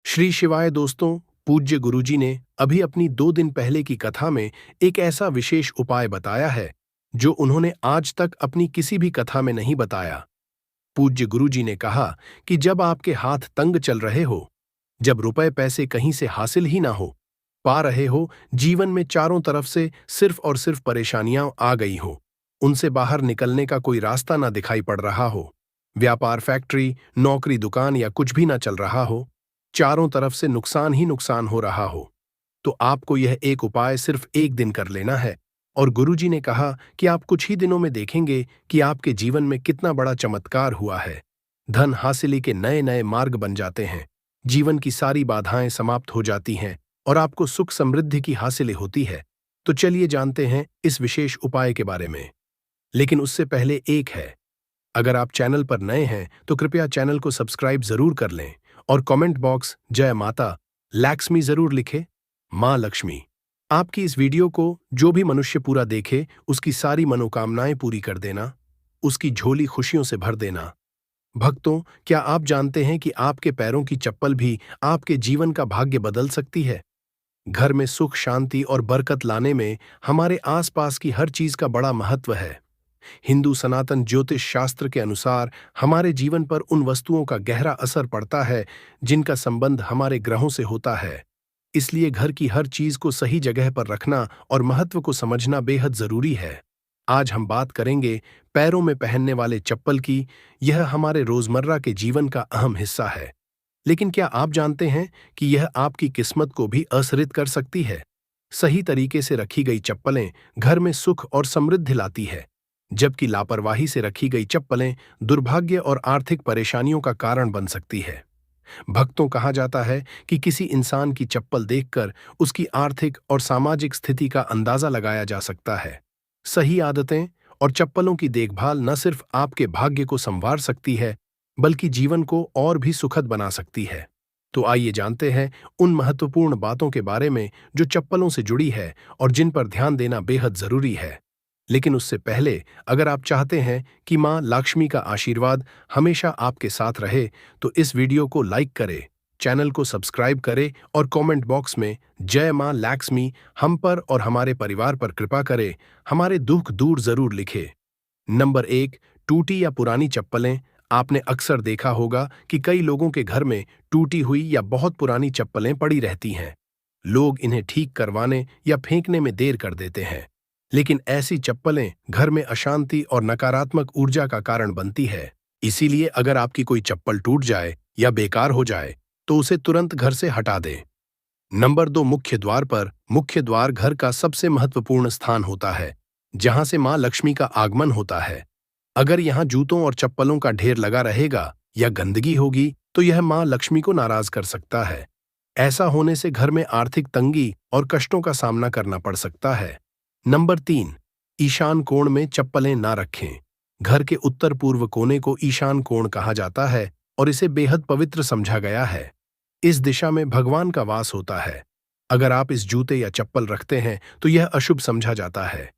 श्री शिवाय दोस्तों। पूज्य गुरुजी ने अभी अपनी 2 दिन पहले की कथा में एक ऐसा विशेष उपाय बताया है जो उन्होंने आज तक अपनी किसी भी कथा में नहीं बताया। पूज्य गुरुजी ने कहा कि जब आपके हाथ तंग चल रहे हो, जब रुपए पैसे कहीं से हासिल ही ना हो पा रहे हो, जीवन में चारों तरफ से सिर्फ और सिर्फ परेशानियां आ गई हो, उनसे बाहर निकलने का कोई रास्ता ना दिखाई पड़ रहा हो, व्यापार, फैक्ट्री, नौकरी, दुकान या कुछ भी ना चल रहा हो, चारों तरफ से नुकसान ही नुकसान हो रहा हो, तो आपको यह एक उपाय सिर्फ 1 दिन कर लेना है। और गुरुजी ने कहा कि आप कुछ ही दिनों में देखेंगे कि आपके जीवन में कितना बड़ा चमत्कार हुआ है। धन हासिली के नए नए मार्ग बन जाते हैं, जीवन की सारी बाधाएं समाप्त हो जाती हैं और आपको सुख समृद्धि की हासिलें होती है। तो चलिए जानते हैं इस विशेष उपाय के बारे में। लेकिन उससे पहले एक है, अगर आप चैनल पर नए हैं तो कृपया चैनल को सब्सक्राइब जरूर कर लें और कमेंट बॉक्स जय माता लक्ष्मी जरूर लिखें। मां लक्ष्मी आपकी इस वीडियो को जो भी मनुष्य पूरा देखे उसकी सारी मनोकामनाएं पूरी कर देना, उसकी झोली खुशियों से भर देना। भक्तों, क्या आप जानते हैं कि आपके पैरों की चप्पल भी आपके जीवन का भाग्य बदल सकती है? घर में सुख, शांति और बरकत लाने में हमारे आसपास की हर चीज का बड़ा महत्व है। हिंदू सनातन ज्योतिष शास्त्र के अनुसार हमारे जीवन पर उन वस्तुओं का गहरा असर पड़ता है जिनका संबंध हमारे ग्रहों से होता है। इसलिए घर की हर चीज को सही जगह पर रखना और महत्व को समझना बेहद जरूरी है। आज हम बात करेंगे पैरों में पहनने वाले चप्पल की। यह हमारे रोजमर्रा के जीवन का अहम हिस्सा है। लेकिन क्या आप जानते हैं कि यह आपकी किस्मत को भी असरित कर सकती है? सही तरीके से रखी गई चप्पलें घर में सुख और समृद्धि लाती है, जबकि लापरवाही से रखी गई चप्पलें दुर्भाग्य और आर्थिक परेशानियों का कारण बन सकती है। भक्तों, कहा जाता है कि किसी इंसान की चप्पल देखकर उसकी आर्थिक और सामाजिक स्थिति का अंदाजा लगाया जा सकता है। सही आदतें और चप्पलों की देखभाल न सिर्फ आपके भाग्य को संवार सकती है, बल्कि जीवन को और भी सुखद बना सकती है। तो आइए जानते हैं उन महत्वपूर्ण बातों के बारे में जो चप्पलों से जुड़ी है और जिन पर ध्यान देना बेहद जरूरी है। लेकिन उससे पहले, अगर आप चाहते हैं कि मां लक्ष्मी का आशीर्वाद हमेशा आपके साथ रहे, तो इस वीडियो को लाइक करें, चैनल को सब्सक्राइब करें और कमेंट बॉक्स में जय मां लक्ष्मी हम पर और हमारे परिवार पर कृपा करें, हमारे दुख दूर जरूर लिखें। नंबर 1, टूटी या पुरानी चप्पलें। आपने अक्सर देखा होगा कि कई लोगों के घर में टूटी हुई या बहुत पुरानी चप्पलें पड़ी रहती हैं। लोग इन्हें ठीक करवाने या फेंकने में देर कर देते हैं, लेकिन ऐसी चप्पलें घर में अशांति और नकारात्मक ऊर्जा का कारण बनती है। इसीलिए अगर आपकी कोई चप्पल टूट जाए या बेकार हो जाए तो उसे तुरंत घर से हटा दें। नंबर 2, मुख्य द्वार पर। मुख्य द्वार घर का सबसे महत्वपूर्ण स्थान होता है, जहां से मां लक्ष्मी का आगमन होता है। अगर यहां जूतों और चप्पलों का ढेर लगा रहेगा या गंदगी होगी तो यह मां लक्ष्मी को नाराज कर सकता है। ऐसा होने से घर में आर्थिक तंगी और कष्टों का सामना करना पड़ सकता है। नंबर 3, ईशान कोण में चप्पलें ना रखें। घर के उत्तर पूर्व कोने को ईशान कोण कहा जाता है और इसे बेहद पवित्र समझा गया है। इस दिशा में भगवान का वास होता है। अगर आप इस जूते या चप्पल रखते हैं तो यह अशुभ समझा जाता है।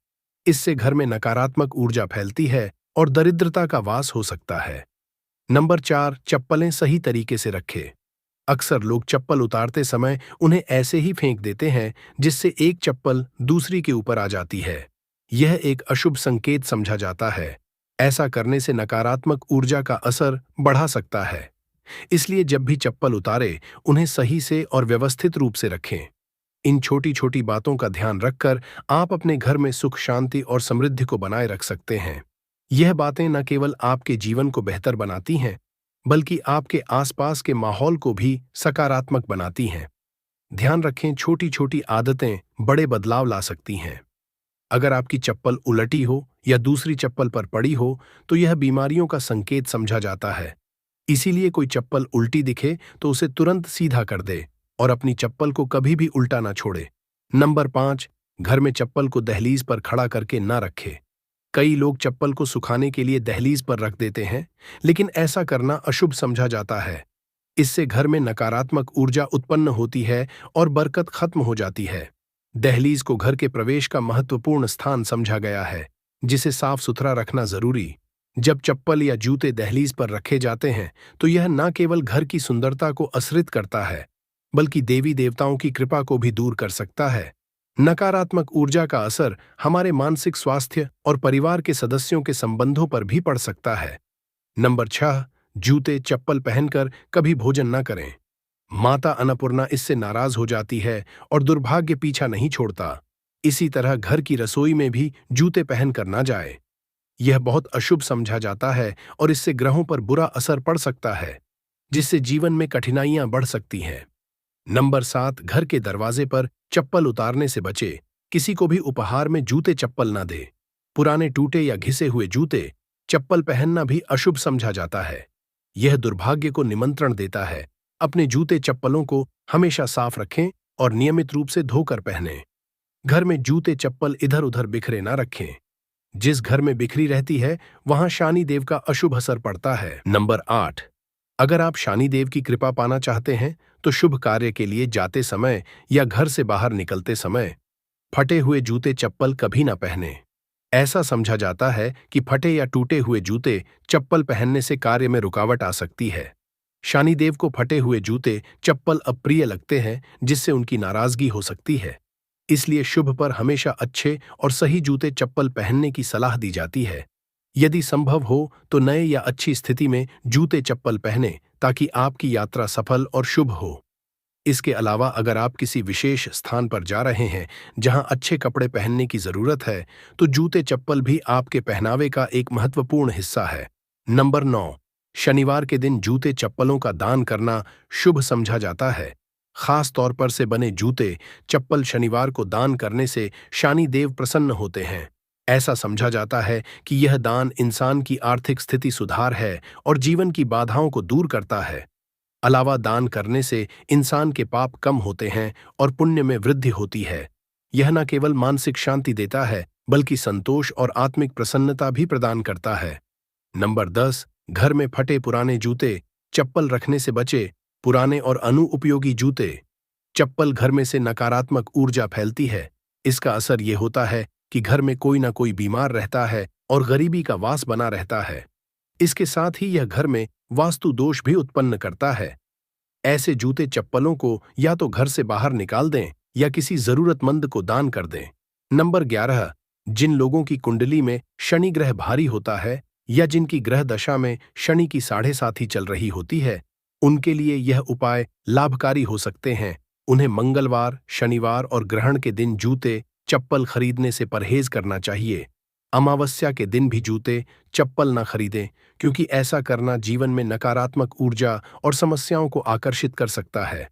इससे घर में नकारात्मक ऊर्जा फैलती है और दरिद्रता का वास हो सकता है। नंबर 4, चप्पलें सही तरीके से रखें। अक्सर लोग चप्पल उतारते समय उन्हें ऐसे ही फेंक देते हैं जिससे एक चप्पल दूसरी के ऊपर आ जाती है। यह एक अशुभ संकेत समझा जाता है। ऐसा करने से नकारात्मक ऊर्जा का असर बढ़ा सकता है। इसलिए जब भी चप्पल उतारे उन्हें सही से और व्यवस्थित रूप से रखें। इन छोटी छोटी बातों का ध्यान रखकर आप अपने घर में सुख, शांति और समृद्धि को बनाए रख सकते हैं। यह बातें न केवल आपके जीवन को बेहतर बनाती हैं, बल्कि आपके आसपास के माहौल को भी सकारात्मक बनाती हैं। ध्यान रखें, छोटी छोटी आदतें बड़े बदलाव ला सकती हैं। अगर आपकी चप्पल उलटी हो या दूसरी चप्पल पर पड़ी हो तो यह बीमारियों का संकेत समझा जाता है। इसीलिए कोई चप्पल उल्टी दिखे तो उसे तुरंत सीधा कर दे और अपनी चप्पल को कभी भी उल्टा ना छोड़े। नंबर 5, घर में चप्पल को दहलीज पर खड़ा करके ना रखे। कई लोग चप्पल को सुखाने के लिए दहलीज पर रख देते हैं, लेकिन ऐसा करना अशुभ समझा जाता है। इससे घर में नकारात्मक ऊर्जा उत्पन्न होती है और बरकत खत्म हो जाती है। दहलीज को घर के प्रवेश का महत्वपूर्ण स्थान समझा गया है, जिसे साफ सुथरा रखना जरूरी। जब चप्पल या जूते दहलीज पर रखे जाते हैं तो यह न केवल घर की सुंदरता को असरित करता है, बल्कि देवी देवताओं की कृपा को भी दूर कर सकता है। नकारात्मक ऊर्जा का असर हमारे मानसिक स्वास्थ्य और परिवार के सदस्यों के संबंधों पर भी पड़ सकता है। नंबर 6, जूते चप्पल पहनकर कभी भोजन न करें। माता अन्नपूर्णा इससे नाराज हो जाती है और दुर्भाग्य पीछा नहीं छोड़ता। इसी तरह घर की रसोई में भी जूते पहनकर ना जाए। यह बहुत अशुभ समझा जाता है और इससे ग्रहों पर बुरा असर पड़ सकता है, जिससे जीवन में कठिनाइयां बढ़ सकती हैं। नंबर 7, घर के दरवाजे पर चप्पल उतारने से बचे। किसी को भी उपहार में जूते चप्पल न दे। पुराने टूटे या घिसे हुए जूते चप्पल पहनना भी अशुभ समझा जाता है। यह दुर्भाग्य को निमंत्रण देता है। अपने जूते चप्पलों को हमेशा साफ रखें और नियमित रूप से धोकर पहनें। घर में जूते चप्पल इधर उधर बिखरे ना रखें। जिस घर में बिखरी रहती है वहां शनि देव का अशुभ असर पड़ता है। नंबर 8, अगर आप शनि देव की कृपा पाना चाहते हैं तो शुभ कार्य के लिए जाते समय या घर से बाहर निकलते समय फटे हुए जूते चप्पल कभी ना पहने। ऐसा समझा जाता है कि फटे या टूटे हुए जूते चप्पल पहनने से कार्य में रुकावट आ सकती है। शनिदेव को फटे हुए जूते चप्पल अप्रिय लगते हैं, जिससे उनकी नाराजगी हो सकती है। इसलिए शुभ पर हमेशा अच्छे और सही जूते चप्पल पहनने की सलाह दी जाती है। यदि संभव हो तो नए या अच्छी स्थिति में जूते चप्पल पहने ताकि आपकी यात्रा सफल और शुभ हो। इसके अलावा अगर आप किसी विशेष स्थान पर जा रहे हैं जहां अच्छे कपड़े पहनने की जरूरत है, तो जूते चप्पल भी आपके पहनावे का एक महत्वपूर्ण हिस्सा है। नंबर 9, शनिवार के दिन जूते चप्पलों का दान करना शुभ समझा जाता है। खास तौर पर से बने जूते चप्पल शनिवार को दान करने से शनि देव प्रसन्न होते हैं। ऐसा समझा जाता है कि यह दान इंसान की आर्थिक स्थिति सुधार है और जीवन की बाधाओं को दूर करता है। अलावा दान करने से इंसान के पाप कम होते हैं और पुण्य में वृद्धि होती है। यह न केवल मानसिक शांति देता है बल्कि संतोष और आत्मिक प्रसन्नता भी प्रदान करता है। नंबर 10, घर में फटे पुराने जूते चप्पल रखने से बचे। पुराने और अनुपयोगी जूते चप्पल घर में से नकारात्मक ऊर्जा फैलती है। इसका असर ये होता है कि घर में कोई ना कोई बीमार रहता है और गरीबी का वास बना रहता है। इसके साथ ही यह घर में वास्तु दोष भी उत्पन्न करता है। ऐसे जूते चप्पलों को या तो घर से बाहर निकाल दें या किसी जरूरतमंद को दान कर दें। नंबर 11, जिन लोगों की कुंडली में शनि ग्रह भारी होता है या जिनकी ग्रह दशा में शनि की 7.5 चल रही होती है, उनके लिए यह उपाय लाभकारी हो सकते हैं। उन्हें मंगलवार, शनिवार और ग्रहण के दिन जूते चप्पल खरीदने से परहेज करना चाहिए। अमावस्या के दिन भी जूते चप्पल न खरीदें, क्योंकि ऐसा करना जीवन में नकारात्मक ऊर्जा और समस्याओं को आकर्षित कर सकता है।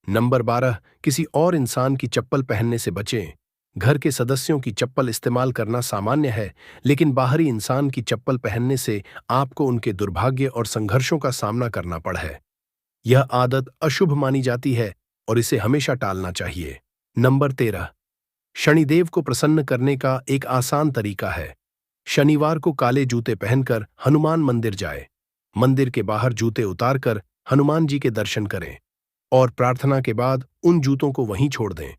नंबर 12, किसी और इंसान की चप्पल पहनने से बचें। घर के सदस्यों की चप्पल इस्तेमाल करना सामान्य है, लेकिन बाहरी इंसान की चप्पल पहनने से आपको उनके दुर्भाग्य और संघर्षों का सामना करना पड़ है। यह आदत अशुभ मानी जाती है और इसे हमेशा टालना चाहिए। नंबर 13, शनिदेव को प्रसन्न करने का एक आसान तरीका है। शनिवार को काले जूते पहनकर हनुमान मंदिर जाए। मंदिर के बाहर जूते उतारकर हनुमान जी के दर्शन करें और प्रार्थना के बाद उन जूतों को वहीं छोड़ दें।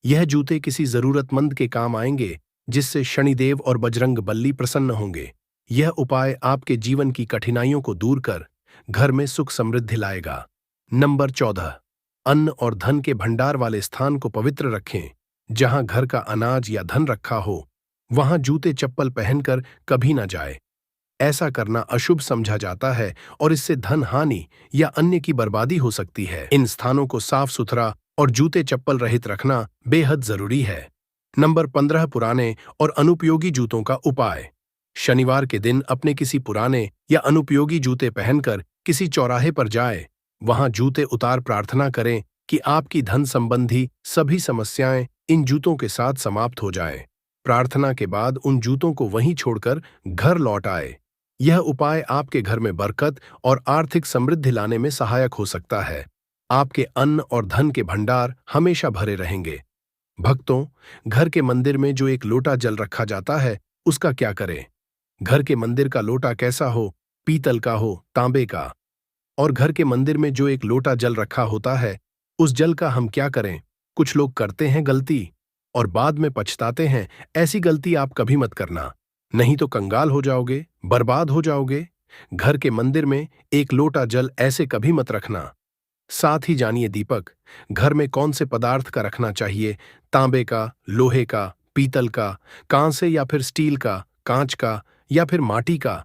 यह जूते किसी जरूरतमंद के काम आएंगे, जिससे शनिदेव और बजरंग बल्ली प्रसन्न होंगे। यह उपाय आपके जीवन की कठिनाइयों को दूर कर घर में सुख समृद्धि लाएगा। नंबर 14, अन्न और धन के भंडार वाले स्थान को पवित्र रखें। जहां घर का अनाज या धन रखा हो, वहां जूते चप्पल पहनकर कभी ना जाए। ऐसा करना अशुभ समझा जाता है और इससे धन हानि या अन्य की बर्बादी हो सकती है। इन स्थानों को साफ सुथरा और जूते चप्पल रहित रखना बेहद जरूरी है। नंबर 15, पुराने और अनुपयोगी जूतों का उपाय। शनिवार के दिन अपने किसी पुराने या अनुपयोगी जूते पहनकर किसी चौराहे पर जाए। वहां जूते उतार प्रार्थना करें कि आपकी धन संबंधी सभी समस्याएं इन जूतों के साथ समाप्त हो जाएं। प्रार्थना के बाद उन जूतों को वहीं छोड़कर घर लौट आए। यह उपाय आपके घर में बरकत और आर्थिक समृद्धि लाने में सहायक हो सकता है। आपके अन्न और धन के भंडार हमेशा भरे रहेंगे। भक्तों, घर के मंदिर में जो एक लोटा जल रखा जाता है, उसका क्या करें? घर के मंदिर का लोटा कैसा हो? पीतल का हो, तांबे का? और घर के मंदिर में जो एक लोटा जल रखा होता है, उस जल का हम क्या करें? कुछ लोग करते हैं गलती और बाद में पछताते हैं। ऐसी गलती आप कभी मत करना, नहीं तो कंगाल हो जाओगे, बर्बाद हो जाओगे। घर के मंदिर में एक लोटा जल ऐसे कभी मत रखना। साथ ही जानिए दीपक घर में कौन से पदार्थ का रखना चाहिए, तांबे का, लोहे का, पीतल का, कांसे या फिर स्टील का, कांच का या फिर माटी का।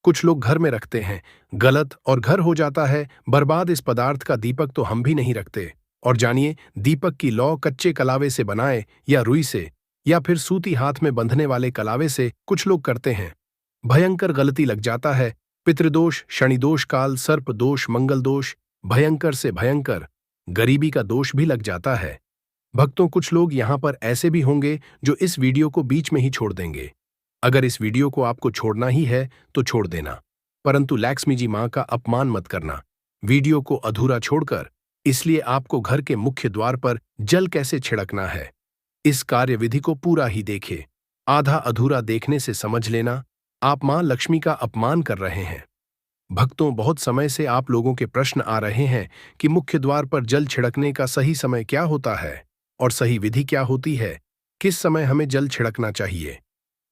कुछ लोग घर में रखते हैं, गलत, और घर हो जाता है बर्बाद। इस पदार्थ का दीपक तो हम भी नहीं रखते। और जानिए दीपक की लौ कच्चे कलावे से बनाए या रुई से या फिर सूती हाथ में बंधने वाले कलावे से कुछ लोग करते हैं। भयंकर गलती लग जाता है। पितृदोष, शनिदोष, काल सर्प दोष, मंगल दोष, भयंकर से भयंकर गरीबी का दोष भी लग जाता है। भक्तों, कुछ लोग यहां पर ऐसे भी होंगे जो इस वीडियो को बीच में ही छोड़ देंगे। अगर इस वीडियो को आपको छोड़ना ही है तो छोड़ देना, परंतु लक्ष्मी जी मां का अपमान मत करना। वीडियो को अधूरा छोड़कर, इसलिए आपको घर के मुख्य द्वार पर जल कैसे छिड़कना है, इस कार्यविधि को पूरा ही देखे। आधा अधूरा देखने से समझ लेना आप मां लक्ष्मी का अपमान कर रहे हैं। भक्तों, बहुत समय से आप लोगों के प्रश्न आ रहे हैं कि मुख्य द्वार पर जल छिड़कने का सही समय क्या होता है और सही विधि क्या होती है, किस समय हमें जल छिड़कना चाहिए,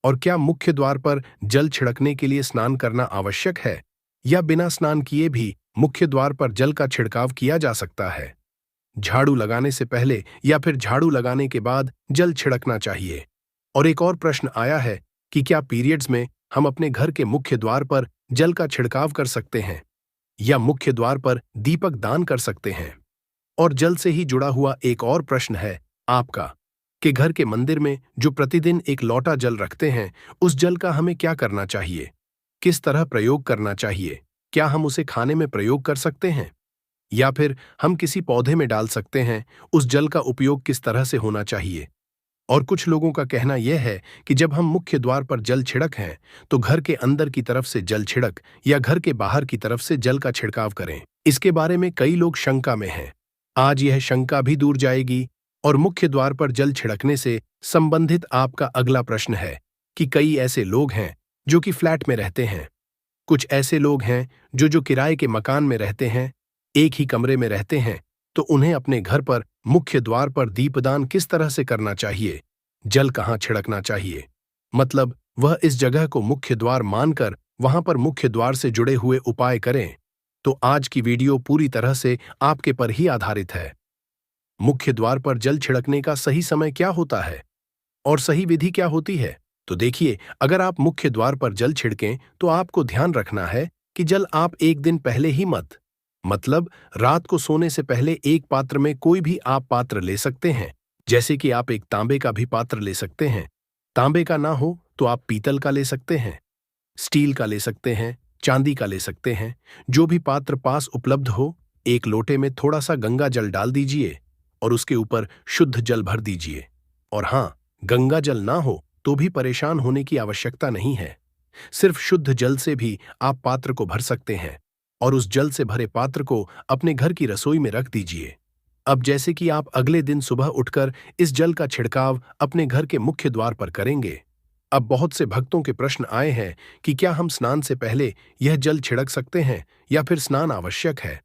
और क्या मुख्य द्वार पर जल छिड़कने के लिए स्नान करना आवश्यक है या बिना स्नान किए भी मुख्य द्वार पर जल का छिड़काव किया जा सकता है। झाड़ू लगाने से पहले या फिर झाड़ू लगाने के बाद जल छिड़कना चाहिए। और एक और प्रश्न आया है कि क्या पीरियड्स में हम अपने घर के मुख्य द्वार पर जल का छिड़काव कर सकते हैं या मुख्य द्वार पर दीपक दान कर सकते हैं। और जल से ही जुड़ा हुआ एक और प्रश्न है आपका कि घर के मंदिर में जो प्रतिदिन एक लोटा जल रखते हैं, उस जल का हमें क्या करना चाहिए, किस तरह प्रयोग करना चाहिए, क्या हम उसे खाने में प्रयोग कर सकते हैं या फिर हम किसी पौधे में डाल सकते हैं, उस जल का उपयोग किस तरह से होना चाहिए। और कुछ लोगों का कहना यह है कि जब हम मुख्य द्वार पर जल छिड़क हैं तो घर के अंदर की तरफ से जल छिड़क या घर के बाहर की तरफ से जल का छिड़काव करें। इसके बारे में कई लोग शंका में हैं। आज यह शंका भी दूर जाएगी। और मुख्य द्वार पर जल छिड़कने से संबंधित आपका अगला प्रश्न है कि कई ऐसे लोग हैं जो कि फ्लैट में रहते हैं, कुछ ऐसे लोग हैं जो किराए के मकान में रहते हैं, एक ही कमरे में रहते हैं, तो उन्हें अपने घर पर मुख्य द्वार पर दीपदान किस तरह से करना चाहिए, जल कहाँ छिड़कना चाहिए, मतलब वह इस जगह को मुख्य द्वार मानकर वहां पर मुख्य द्वार से जुड़े हुए उपाय करें। तो आज की वीडियो पूरी तरह से आपके पर ही आधारित है। मुख्य द्वार पर जल छिड़कने का सही समय क्या होता है और सही विधि क्या होती है। तो देखिए, अगर आप मुख्य द्वार पर जल छिड़कें तो आपको ध्यान रखना है कि जल आप एक दिन पहले ही मतलब रात को सोने से पहले एक पात्र में कोई भी आप पात्र ले सकते हैं। जैसे कि आप एक तांबे का भी पात्र ले सकते हैं। तांबे का ना हो तो आप पीतल का ले सकते हैं, स्टील का ले सकते हैं, चांदी का ले सकते हैं। जो भी पात्र पास उपलब्ध हो, एक लोटे में थोड़ा सा गंगा जल डाल दीजिए और उसके ऊपर शुद्ध जल भर दीजिए। और हाँ, गंगा जल ना हो तो भी परेशान होने की आवश्यकता नहीं है। सिर्फ शुद्ध जल से भी आप पात्र को भर सकते हैं और उस जल से भरे पात्र को अपने घर की रसोई में रख दीजिए। अब जैसे कि आप अगले दिन सुबह उठकर इस जल का छिड़काव अपने घर के मुख्य द्वार पर करेंगे। अब बहुत से भक्तों के प्रश्न आए हैं कि क्या हम स्नान से पहले यह जल छिड़क सकते हैं या फिर स्नान आवश्यक है।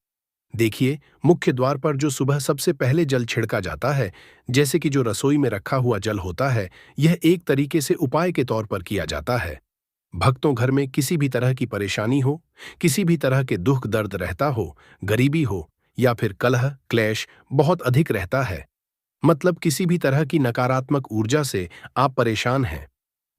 देखिए, मुख्य द्वार पर जो सुबह सबसे पहले जल छिड़का जाता है, जैसे कि जो रसोई में रखा हुआ जल होता है, यह एक तरीके से उपाय के तौर पर किया जाता है। भक्तों, घर में किसी भी तरह की परेशानी हो, किसी भी तरह के दुख दर्द रहता हो, गरीबी हो या फिर कलह क्लेश बहुत अधिक रहता है, मतलब किसी भी तरह की नकारात्मक ऊर्जा से आप परेशान हैं,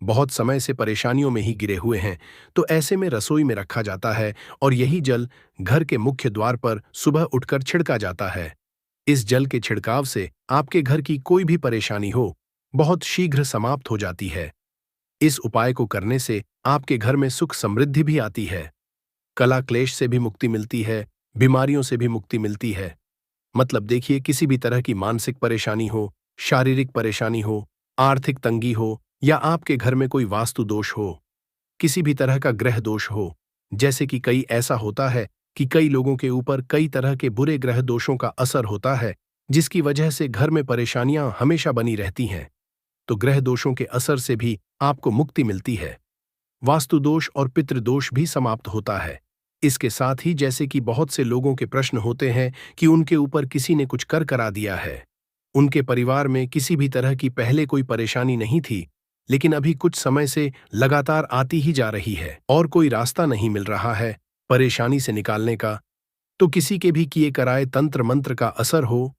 बहुत समय से परेशानियों में ही गिरे हुए हैं, तो ऐसे में रसोई में रखा जाता है और यही जल घर के मुख्य द्वार पर सुबह उठकर छिड़का जाता है। इस जल के छिड़काव से आपके घर की कोई भी परेशानी हो, बहुत शीघ्र समाप्त हो जाती है। इस उपाय को करने से आपके घर में सुख समृद्धि भी आती है, कला क्लेश से भी मुक्ति मिलती है, बीमारियों से भी मुक्ति मिलती है। मतलब देखिए, किसी भी तरह की मानसिक परेशानी हो, शारीरिक परेशानी हो, आर्थिक तंगी हो या आपके घर में कोई वास्तु दोष हो, किसी भी तरह का ग्रह दोष हो, जैसे कि कई ऐसा होता है कि कई लोगों के ऊपर कई तरह के बुरे ग्रह दोषों का असर होता है, जिसकी वजह से घर में परेशानियां हमेशा बनी रहती हैं, तो ग्रह दोषों के असर से भी आपको मुक्ति मिलती है। वास्तु दोष और पितृदोष भी समाप्त होता है। इसके साथ ही जैसे कि बहुत से लोगों के प्रश्न होते हैं कि उनके ऊपर किसी ने कुछ कर करा दिया है, उनके परिवार में किसी भी तरह की पहले कोई परेशानी नहीं थी, लेकिन अभी कुछ समय से लगातार आती ही जा रही है और कोई रास्ता नहीं मिल रहा है परेशानी से निकालने का। तो किसी के भी किए कराए तंत्र मंत्र का असर हो,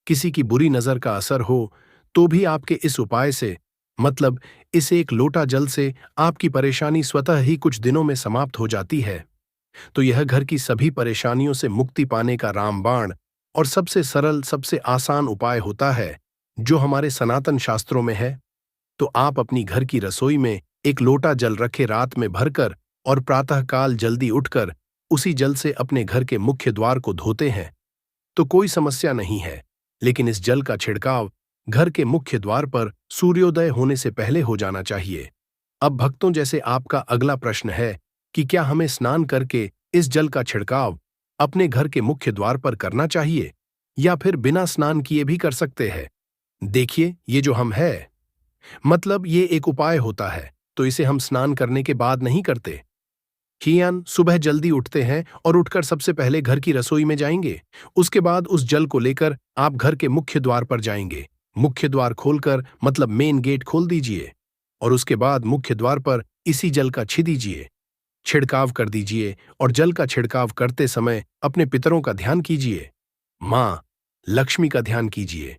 किसी की बुरी नजर का असर हो, तो भी आपके इस उपाय से, मतलब इस एक लोटा जल से, आपकी परेशानी स्वतः ही कुछ दिनों में समाप्त हो जाती है। तो यह घर की सभी परेशानियों से मुक्ति पाने का रामबाण और सबसे सरल, सबसे आसान उपाय होता है, जो हमारे सनातन शास्त्रों में है। तो आप अपनी घर की रसोई में एक लोटा जल रखे रात में भरकर और प्रातःकाल जल्दी उठकर उसी जल से अपने घर के मुख्य द्वार को धोते हैं, तो कोई समस्या नहीं है। लेकिन इस जल का छिड़काव घर के मुख्य द्वार पर सूर्योदय होने से पहले हो जाना चाहिए। अब भक्तों, जैसे आपका अगला प्रश्न है कि क्या हमें स्नान करके इस जल का छिड़काव अपने घर के मुख्य द्वार पर करना चाहिए या फिर बिना स्नान किए भी कर सकते हैं? देखिए, ये जो हम है, मतलब ये एक उपाय होता है, तो इसे हम स्नान करने के बाद नहीं करते। कियान सुबह जल्दी उठते हैं और उठकर सबसे पहले घर की रसोई में जाएंगे। उसके बाद उस जल को लेकर आप घर के मुख्य द्वार पर जाएंगे। मुख्य द्वार खोलकर, मतलब मेन गेट खोल दीजिए, और उसके बाद मुख्य द्वार पर इसी जल का छिड़काव कर दीजिए। और जल का छिड़काव करते समय अपने पितरों का ध्यान कीजिए, माँ लक्ष्मी का ध्यान कीजिए,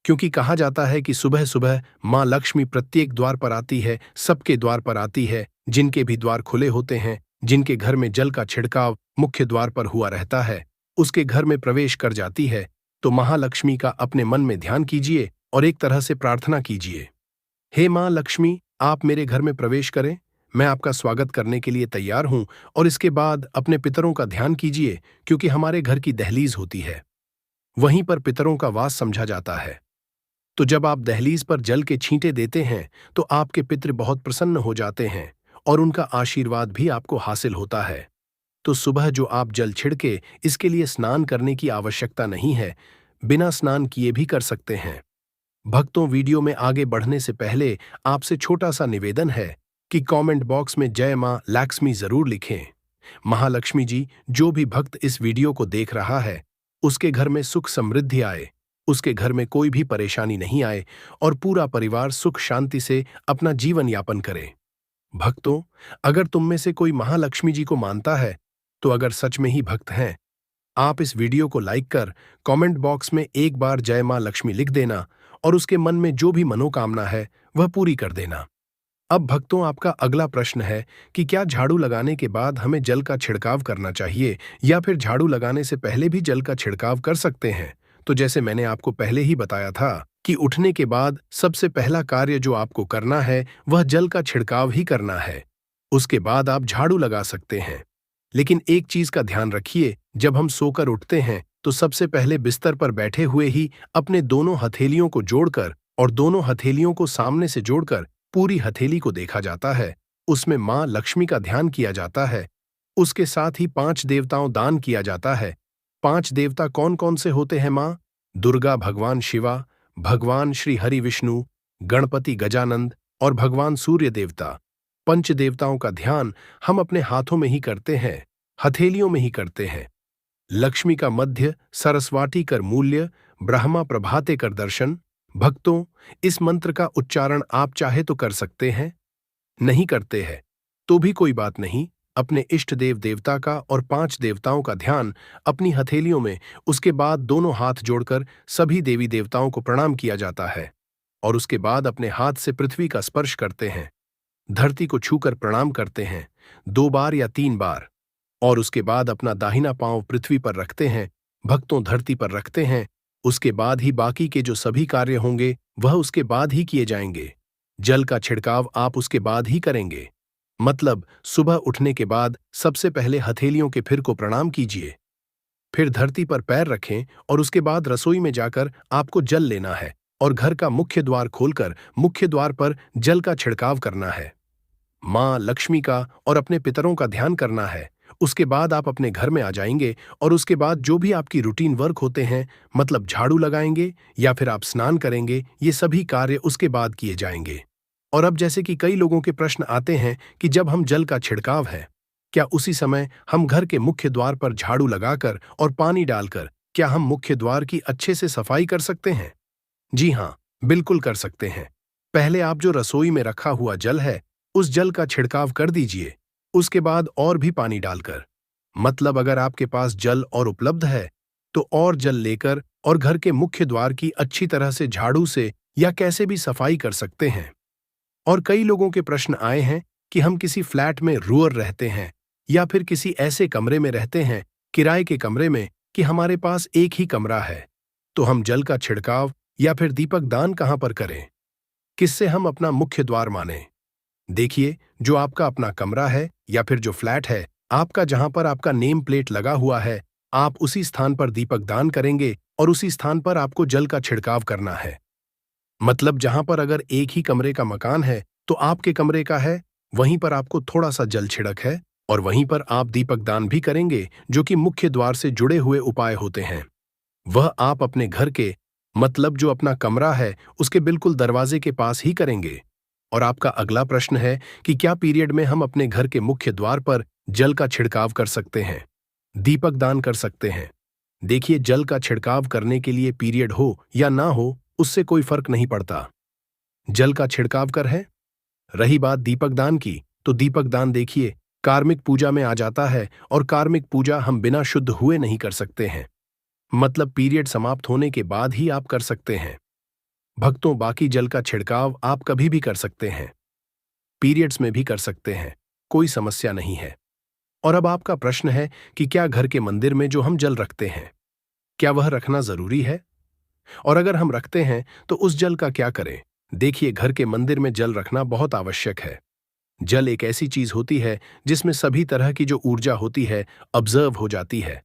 क्योंकि कहा जाता है कि सुबह सुबह माँ लक्ष्मी प्रत्येक द्वार पर आती है, सबके द्वार पर आती है। जिनके भी द्वार खुले होते हैं, जिनके घर में जल का छिड़काव मुख्य द्वार पर हुआ रहता है, उसके घर में प्रवेश कर जाती है। तो महालक्ष्मी का अपने मन में ध्यान कीजिए और एक तरह से प्रार्थना कीजिए, हे माँ लक्ष्मी, आप मेरे घर में प्रवेश करें, मैं आपका स्वागत करने के लिए तैयार हूं। और इसके बाद अपने पितरों का ध्यान कीजिए, क्योंकि हमारे घर की दहलीज होती है, वहीं पर पितरों का वास समझा जाता है। तो जब आप दहलीज पर जल के छींटे देते हैं, तो आपके पितृ बहुत प्रसन्न हो जाते हैं और उनका आशीर्वाद भी आपको हासिल होता है। तो सुबह जो आप जल छिड़के, इसके लिए स्नान करने की आवश्यकता नहीं है, बिना स्नान किए भी कर सकते हैं। भक्तों, वीडियो में आगे बढ़ने से पहले आपसे छोटा सा निवेदन है कि कमेंट बॉक्स में जय मां लक्ष्मी जरूर लिखें। महालक्ष्मी जी, जो भी भक्त इस वीडियो को देख रहा है, उसके घर में सुख समृद्धि आए, उसके घर में कोई भी परेशानी नहीं आए और पूरा परिवार सुख शांति से अपना जीवन यापन करे। भक्तों, अगर तुम में से कोई महालक्ष्मी जी को मानता है, तो अगर सच में ही भक्त हैं, आप इस वीडियो को लाइक कर कमेंट बॉक्स में एक बार जय मां लक्ष्मी लिख देना और उसके मन में जो भी मनोकामना है वह पूरी कर देना। अब भक्तों, आपका अगला प्रश्न है कि क्या झाड़ू लगाने के बाद हमें जल का छिड़काव करना चाहिए या फिर झाड़ू लगाने से पहले भी जल का छिड़काव कर सकते हैं? तो जैसे मैंने आपको पहले ही बताया था कि उठने के बाद सबसे पहला कार्य जो आपको करना है वह जल का छिड़काव ही करना है। उसके बाद आप झाड़ू लगा सकते हैं। लेकिन एक चीज का ध्यान रखिए, जब हम सोकर उठते हैं तो सबसे पहले बिस्तर पर बैठे हुए ही अपने दोनों हथेलियों को जोड़कर और दोनों हथेलियों को सामने से जोड़कर पूरी हथेली को देखा जाता है। उसमें मां लक्ष्मी का ध्यान किया जाता है। उसके साथ ही 5 देवताओं दान किया जाता है। 5 देवता कौन कौन से होते हैं मां? दुर्गा भगवान शिवा, भगवान श्री हरि विष्णु, गणपति गजानंद और भगवान सूर्य देवता। पंच देवताओं का ध्यान हम अपने हाथों में ही करते हैं, हथेलियों में ही करते हैं। लक्ष्मी का मध्य, सरस्वती कर मूल्य, ब्रह्मा प्रभाते कर दर्शन। भक्तों, इस मंत्र का उच्चारण आप चाहे तो कर सकते हैं, नहीं करते हैं तो भी कोई बात नहीं। अपने इष्ट देव देवता का और 5 देवताओं का ध्यान अपनी हथेलियों में, उसके बाद दोनों हाथ जोड़कर सभी देवी देवताओं को प्रणाम किया जाता है और उसके बाद अपने हाथ से पृथ्वी का स्पर्श करते हैं, धरती को छूकर प्रणाम करते हैं 2 बार या 3 बार, और उसके बाद अपना दाहिना पांव पृथ्वी पर रखते हैं, भक्तों धरती पर रखते हैं। उसके बाद ही बाकी के जो सभी कार्य होंगे वह उसके बाद ही किए जाएंगे। जल का छिड़काव आप उसके बाद ही करेंगे, मतलब सुबह उठने के बाद सबसे पहले हथेलियों के फिर को प्रणाम कीजिए, फिर धरती पर पैर रखें और उसके बाद रसोई में जाकर आपको जल लेना है और घर का मुख्य द्वार खोलकर मुख्य द्वार पर जल का छिड़काव करना है, मां लक्ष्मी का और अपने पितरों का ध्यान करना है। उसके बाद आप अपने घर में आ जाएंगे और उसके बाद जो भी आपकी रूटीन वर्क होते हैं, मतलब झाड़ू लगाएंगे या फिर आप स्नान करेंगे, ये सभी कार्य उसके बाद किए जाएंगे। और अब जैसे कि कई लोगों के प्रश्न आते हैं कि जब हम जल का छिड़काव है, क्या उसी समय हम घर के मुख्य द्वार पर झाड़ू लगाकर और पानी डालकर क्या हम मुख्य द्वार की अच्छे से सफाई कर सकते हैं? जी हाँ, बिल्कुल कर सकते हैं। पहले आप जो रसोई में रखा हुआ जल है, उस जल का छिड़काव कर दीजिए, उसके बाद और भी पानी डालकर, मतलब अगर आपके पास जल और उपलब्ध है तो और जल लेकर और घर के मुख्य द्वार की अच्छी तरह से झाड़ू से या कैसे भी सफाई कर सकते हैं। और कई लोगों के प्रश्न आए हैं कि हम किसी फ्लैट में रूअर रहते हैं या फिर किसी ऐसे कमरे में रहते हैं, किराए के कमरे में, कि हमारे पास एक ही कमरा है, तो हम जल का छिड़काव या फिर दीपक दान कहां पर करें, किससे हम अपना मुख्य द्वार माने। देखिए, जो आपका अपना कमरा है या फिर जो फ्लैट है आपका, जहां पर आपका नेम प्लेट लगा हुआ है, आप उसी स्थान पर दीपक दान करेंगे और उसी स्थान पर आपको जल का छिड़काव करना है। मतलब जहां पर अगर एक ही कमरे का मकान है तो आपके कमरे का है, वहीं पर आपको थोड़ा सा जल छिड़क है और वहीं पर आप दीपक दान भी करेंगे, जो कि मुख्य द्वार से जुड़े हुए उपाय होते हैं। वह आप अपने घर के, मतलब जो अपना कमरा है उसके बिल्कुल दरवाजे के पास ही करेंगे। और आपका अगला प्रश्न है कि क्या पीरियड में हम अपने घर के मुख्य द्वार पर जल का छिड़काव कर सकते हैं, दीपक दान कर सकते हैं। देखिए, जल का छिड़काव करने के लिए पीरियड हो या ना हो उससे कोई फर्क नहीं पड़ता, जल का छिड़काव कर है। रही बात दीपक दान की, तो दीपक दान देखिए कार्मिक पूजा में आ जाता है और कार्मिक पूजा हम बिना शुद्ध हुए नहीं कर सकते हैं। मतलब पीरियड समाप्त होने के बाद ही आप कर सकते हैं। भक्तों, बाकी जल का छिड़काव आप कभी भी कर सकते हैं, पीरियड्स में भी कर सकते हैं, कोई समस्या नहीं है। और अब आपका प्रश्न है कि क्या घर के मंदिर में जो हम जल रखते हैं, क्या वह रखना जरूरी है, और अगर हम रखते हैं तो उस जल का क्या करें। देखिए, घर के मंदिर में जल रखना बहुत आवश्यक है। जल एक ऐसी चीज होती है जिसमें सभी तरह की जो ऊर्जा होती है ऑब्जर्व हो जाती है।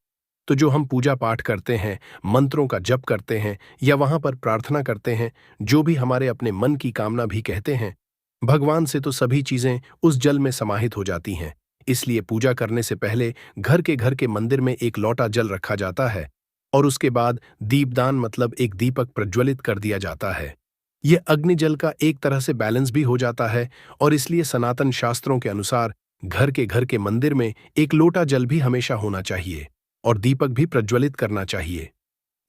तो जो हम पूजा पाठ करते हैं, मंत्रों का जप करते हैं या वहां पर प्रार्थना करते हैं, जो भी हमारे अपने मन की कामना भी कहते हैं, भगवान से तो सभी चीजें उस जल में समाहित हो जाती हैं। इसलिए पूजा करने से पहले घर के मंदिर में एक लोटा जल रखा जाता है और उसके बाद दीपदान, मतलब एक दीपक प्रज्वलित कर दिया जाता है। यह अग्नि जल का एक तरह से बैलेंस भी हो जाता है और इसलिए सनातन शास्त्रों के अनुसार घर के मंदिर में एक लोटा जल भी हमेशा होना चाहिए और दीपक भी प्रज्वलित करना चाहिए।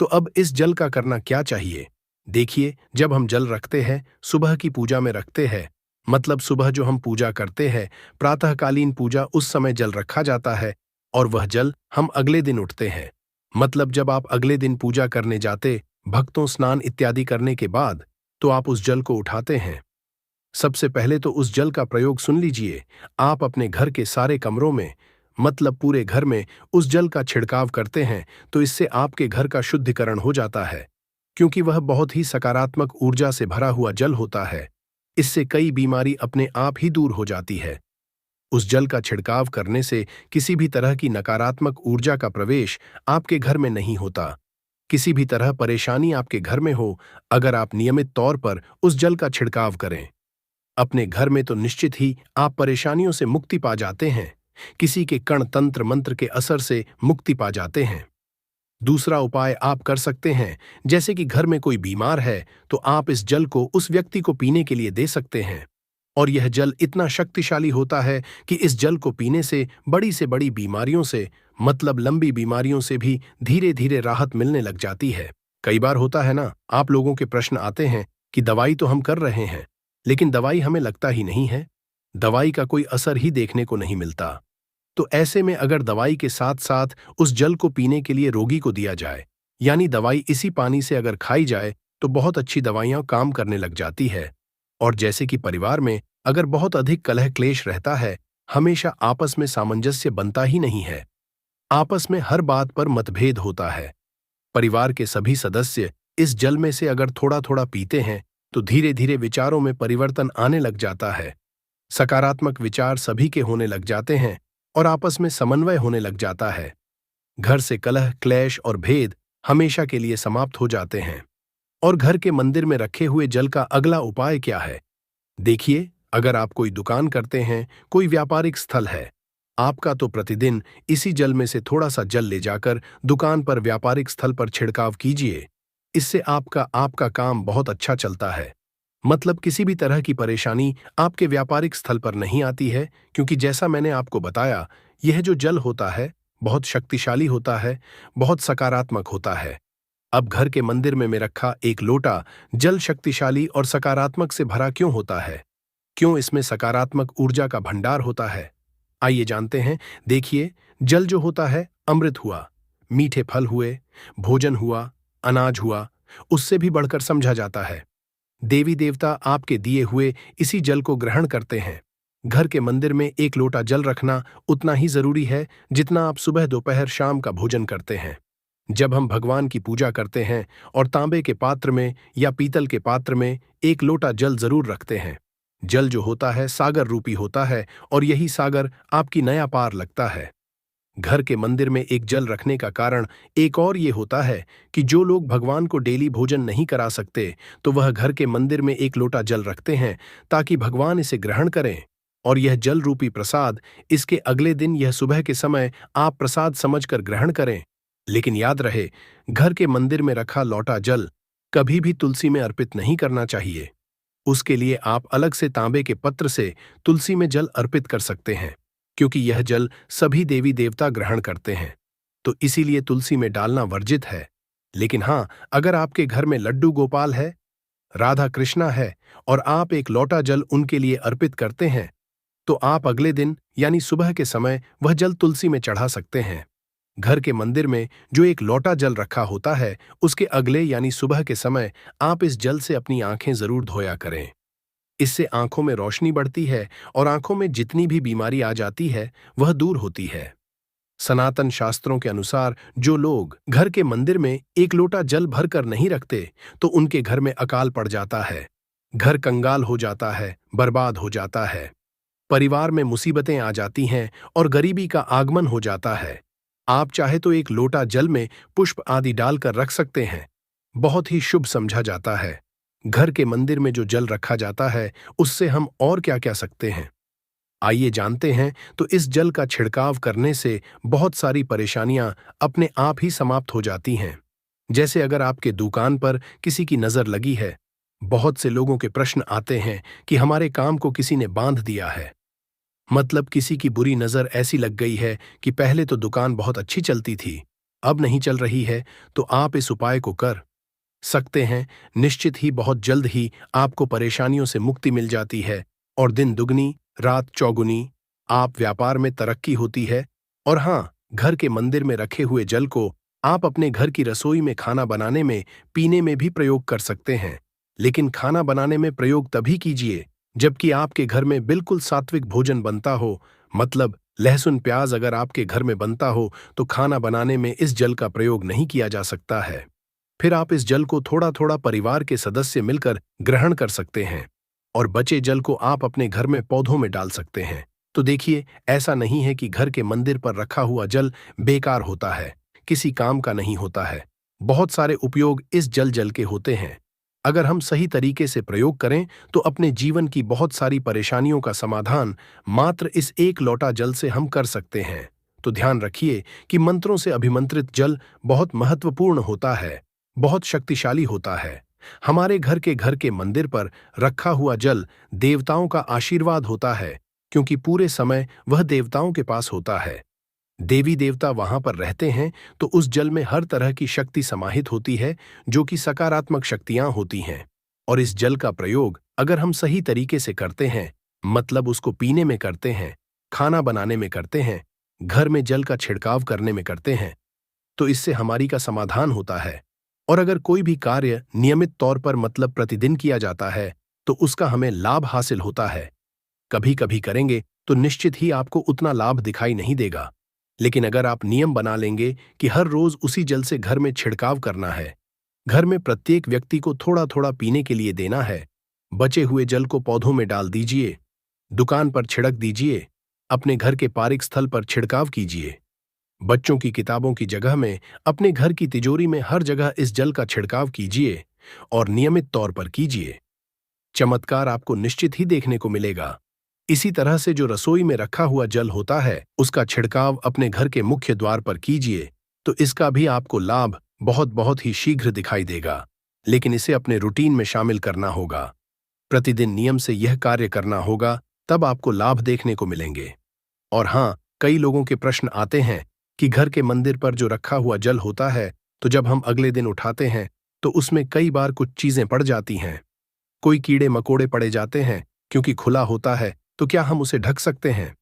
तो अब इस जल का करना क्या चाहिए। देखिए, जब हम जल रखते हैं, सुबह की पूजा में रखते हैं, मतलब सुबह जो हम पूजा करते हैं, प्रातःकालीन पूजा, उस समय जल रखा जाता है और वह जल हम अगले दिन उठते हैं। मतलब जब आप अगले दिन पूजा करने जाते, भक्तों स्नान इत्यादि करने के बाद, तो आप उस जल को उठाते हैं। सबसे पहले तो उस जल का प्रयोग सुन लीजिए, आप अपने घर के सारे कमरों में, मतलब पूरे घर में उस जल का छिड़काव करते हैं, तो इससे आपके घर का शुद्धिकरण हो जाता है, क्योंकि वह बहुत ही सकारात्मक ऊर्जा से भरा हुआ जल होता है। इससे कई बीमारी अपने आप ही दूर हो जाती है। उस जल का छिड़काव करने से किसी भी तरह की नकारात्मक ऊर्जा का प्रवेश आपके घर में नहीं होता। किसी भी तरह परेशानी आपके घर में हो, अगर आप नियमित तौर पर उस जल का छिड़काव करें अपने घर में, तो निश्चित ही आप परेशानियों से मुक्ति पा जाते हैं, किसी के कण तंत्र मंत्र के असर से मुक्ति पा जाते हैं। दूसरा उपाय आप कर सकते हैं, जैसे कि घर में कोई बीमार है तो आप इस जल को उस व्यक्ति को पीने के लिए दे सकते हैं। और यह जल इतना शक्तिशाली होता है कि इस जल को पीने से बड़ी बीमारियों से, मतलब लंबी बीमारियों से भी धीरे धीरे राहत मिलने लग जाती है। कई बार होता है ना, आप लोगों के प्रश्न आते हैं कि दवाई तो हम कर रहे हैं, लेकिन दवाई हमें लगता ही नहीं है, दवाई का कोई असर ही देखने को नहीं मिलता। तो ऐसे में अगर दवाई के साथ साथ उस जल को पीने के लिए रोगी को दिया जाए, यानी दवाई इसी पानी से अगर खाई जाए, तो बहुत अच्छी दवाइयां काम करने लग जाती है। और जैसे कि परिवार में अगर बहुत अधिक कलह क्लेश रहता है, हमेशा आपस में सामंजस्य बनता ही नहीं है, आपस में हर बात पर मतभेद होता है, परिवार के सभी सदस्य इस जल में से अगर थोड़ा थोड़ा पीते हैं, तो धीरे धीरे विचारों में परिवर्तन आने लग जाता है, सकारात्मक विचार सभी के होने लग जाते हैं और आपस में समन्वय होने लग जाता है। घर से कलह क्लेश और भेद हमेशा के लिए समाप्त हो जाते हैं। और घर के मंदिर में रखे हुए जल का अगला उपाय क्या है। देखिए, अगर आप कोई दुकान करते हैं, कोई व्यापारिक स्थल है आपका, तो प्रतिदिन इसी जल में से थोड़ा सा जल ले जाकर दुकान पर, व्यापारिक स्थल पर छिड़काव कीजिए। इससे आपका आपका काम बहुत अच्छा चलता है, मतलब किसी भी तरह की परेशानी आपके व्यापारिक स्थल पर नहीं आती है, क्योंकि जैसा मैंने आपको बताया, यह जो जल होता है बहुत शक्तिशाली होता है, बहुत सकारात्मक होता है। अब घर के मंदिर में रखा एक लोटा जल शक्तिशाली और सकारात्मक से भरा क्यों होता है, क्यों इसमें सकारात्मक ऊर्जा का भंडार होता है। आइए जानते हैं। देखिए, जल जो होता है अमृत हुआ, मीठे फल हुए, भोजन हुआ, अनाज हुआ, उससे भी बढ़कर समझा जाता है। देवी देवता आपके दिए हुए इसी जल को ग्रहण करते हैं। घर के मंदिर में एक लोटा जल रखना उतना ही जरूरी है जितना आप सुबह दोपहर शाम का भोजन करते हैं। जब हम भगवान की पूजा करते हैं और तांबे के पात्र में या पीतल के पात्र में एक लोटा जल जरूर रखते हैं। जल जो होता है सागर रूपी होता है और यही सागर आपकी नया पार लगता है। घर के मंदिर में एक जल रखने का कारण एक और ये होता है कि जो लोग भगवान को डेली भोजन नहीं करा सकते तो वह घर के मंदिर में एक लोटा जल रखते हैं ताकि भगवान इसे ग्रहण करें। और यह जल रूपी प्रसाद इसके अगले दिन यह सुबह के समय आप प्रसाद समझकर ग्रहण करें। लेकिन याद रहे, घर के मंदिर में रखा लौटा जल कभी भी तुलसी में अर्पित नहीं करना चाहिए। उसके लिए आप अलग से तांबे के पत्र से तुलसी में जल अर्पित कर सकते हैं, क्योंकि यह जल सभी देवी देवता ग्रहण करते हैं, तो इसीलिए तुलसी में डालना वर्जित है। लेकिन हां, अगर आपके घर में लड्डू गोपाल है, राधा कृष्णा है और आप एक लोटा जल उनके लिए अर्पित करते हैं, तो आप अगले दिन यानी सुबह के समय वह जल तुलसी में चढ़ा सकते हैं। घर के मंदिर में जो एक लोटा जल रखा होता है, उसके अगले यानी सुबह के समय आप इस जल से अपनी आंखें जरूर धोया करें। इससे आंखों में रोशनी बढ़ती है और आंखों में जितनी भी बीमारी आ जाती है वह दूर होती है। सनातन शास्त्रों के अनुसार जो लोग घर के मंदिर में एक लोटा जल भरकर नहीं रखते तो उनके घर में अकाल पड़ जाता है, घर कंगाल हो जाता है, बर्बाद हो जाता है, परिवार में मुसीबतें आ जाती हैं और गरीबी का आगमन हो जाता है। आप चाहे तो एक लोटा जल में पुष्प आदि डालकर रख सकते हैं, बहुत ही शुभ समझा जाता है। घर के मंदिर में जो जल रखा जाता है उससे हम और क्या क्या सकते हैं, आइए जानते हैं। तो इस जल का छिड़काव करने से बहुत सारी परेशानियां अपने आप ही समाप्त हो जाती हैं। जैसे अगर आपके दुकान पर किसी की नजर लगी है, बहुत से लोगों के प्रश्न आते हैं कि हमारे काम को किसी ने बांध दिया है, मतलब किसी की बुरी नजर ऐसी लग गई है कि पहले तो दुकान बहुत अच्छी चलती थी, अब नहीं चल रही है, तो आप इस उपाय को कर सकते हैं। निश्चित ही बहुत जल्द ही आपको परेशानियों से मुक्ति मिल जाती है और दिन दुगनी रात चौगुनी आप व्यापार में तरक्की होती है। और हां, घर के मंदिर में रखे हुए जल को आप अपने घर की रसोई में खाना बनाने में पीने में भी प्रयोग कर सकते हैं। लेकिन खाना बनाने में प्रयोग तभी कीजिए जबकि आपके घर में बिल्कुल सात्विक भोजन बनता हो, मतलब लहसुन प्याज अगर आपके घर में बनता हो तो खाना बनाने में इस जल का प्रयोग नहीं किया जा सकता है। फिर आप इस जल को थोड़ा थोड़ा परिवार के सदस्य मिलकर ग्रहण कर सकते हैं और बचे जल को आप अपने घर में पौधों में डाल सकते हैं। तो देखिए, ऐसा नहीं है कि घर के मंदिर पर रखा हुआ जल बेकार होता है, किसी काम का नहीं होता है। बहुत सारे उपयोग इस जल के होते हैं। अगर हम सही तरीके से प्रयोग करें तो अपने जीवन की बहुत सारी परेशानियों का समाधान मात्र इस एक लोटा जल से हम कर सकते हैं। तो ध्यान रखिए कि मंत्रों से अभिमंत्रित जल बहुत महत्वपूर्ण होता है, बहुत शक्तिशाली होता है। हमारे घर के मंदिर पर रखा हुआ जल देवताओं का आशीर्वाद होता है, क्योंकि पूरे समय वह देवताओं के पास होता है। देवी देवता वहां पर रहते हैं, तो उस जल में हर तरह की शक्ति समाहित होती है जो कि सकारात्मक शक्तियां होती हैं। और इस जल का प्रयोग अगर हम सही तरीके से करते हैं, मतलब उसको पीने में करते हैं, खाना बनाने में करते हैं, घर में जल का छिड़काव करने में करते हैं, तो इससे हमारी का समाधान होता है। और अगर कोई भी कार्य नियमित तौर पर मतलब प्रतिदिन किया जाता है तो उसका हमें लाभ हासिल होता है। कभी कभी करेंगे तो निश्चित ही आपको उतना लाभ दिखाई नहीं देगा, लेकिन अगर आप नियम बना लेंगे कि हर रोज उसी जल से घर में छिड़काव करना है, घर में प्रत्येक व्यक्ति को थोड़ा थोड़ा पीने के लिए देना है, बचे हुए जल को पौधों में डाल दीजिए, दुकान पर छिड़क दीजिए, अपने घर के पारिक स्थल पर छिड़काव कीजिए, बच्चों की किताबों की जगह में अपने घर की तिजोरी में हर जगह इस जल का छिड़काव कीजिए और नियमित तौर पर कीजिए। चमत्कार आपको निश्चित ही देखने को मिलेगा। इसी तरह से जो रसोई में रखा हुआ जल होता है उसका छिड़काव अपने घर के मुख्य द्वार पर कीजिए, तो इसका भी आपको लाभ बहुत बहुत ही शीघ्र दिखाई देगा। लेकिन इसे अपने रूटीन में शामिल करना होगा, प्रतिदिन नियम से यह कार्य करना होगा, तब आपको लाभ देखने को मिलेंगे। और हां, कई लोगों के प्रश्न आते हैं कि घर के मंदिर पर जो रखा हुआ जल होता है, तो जब हम अगले दिन उठाते हैं तो उसमें कई बार कुछ चीजें पड़ जाती हैं, कोई कीड़े मकोड़े पड़े जाते हैं, क्योंकि खुला होता है तो क्या हम उसे ढक सकते हैं?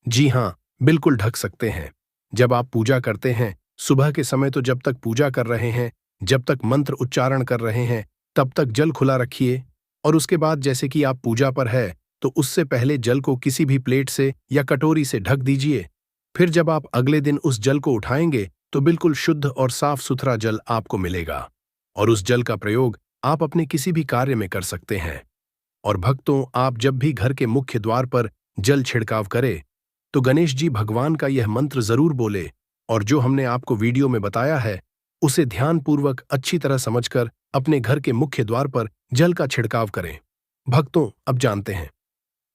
जी हाँ, बिल्कुल ढक सकते हैं। जब आप पूजा करते हैं, सुबह के समय तो जब तक पूजा कर रहे हैं, जब तक मंत्र उच्चारण कर रहे हैं, तब तक जल खुला रखिए। और उसके बाद जैसे कि आप पूजा पर है, तो उससे पहले जल को किसी भी प्लेट से या कटोरी से ढक दीजिए। फिर जब आप अगले दिन उस जल को उठाएंगे, तो बिल्कुल शुद्ध और साफ सुथरा जल आपको मिलेगा। और उस जल का प्रयोग आप अपने किसी भी कार्य में कर सकते हैं। और भक्तों, आप जब भी घर के मुख्य द्वार पर जल छिड़काव करें, तो गणेश जी भगवान का यह मंत्र जरूर बोले, और जो हमने आपको वीडियो में बताया है, उसे ध्यानपूर्वक अच्छी तरह समझकर अपने घर के मुख्य द्वार पर जल का छिड़काव करें। भक्तों, अब जानते हैं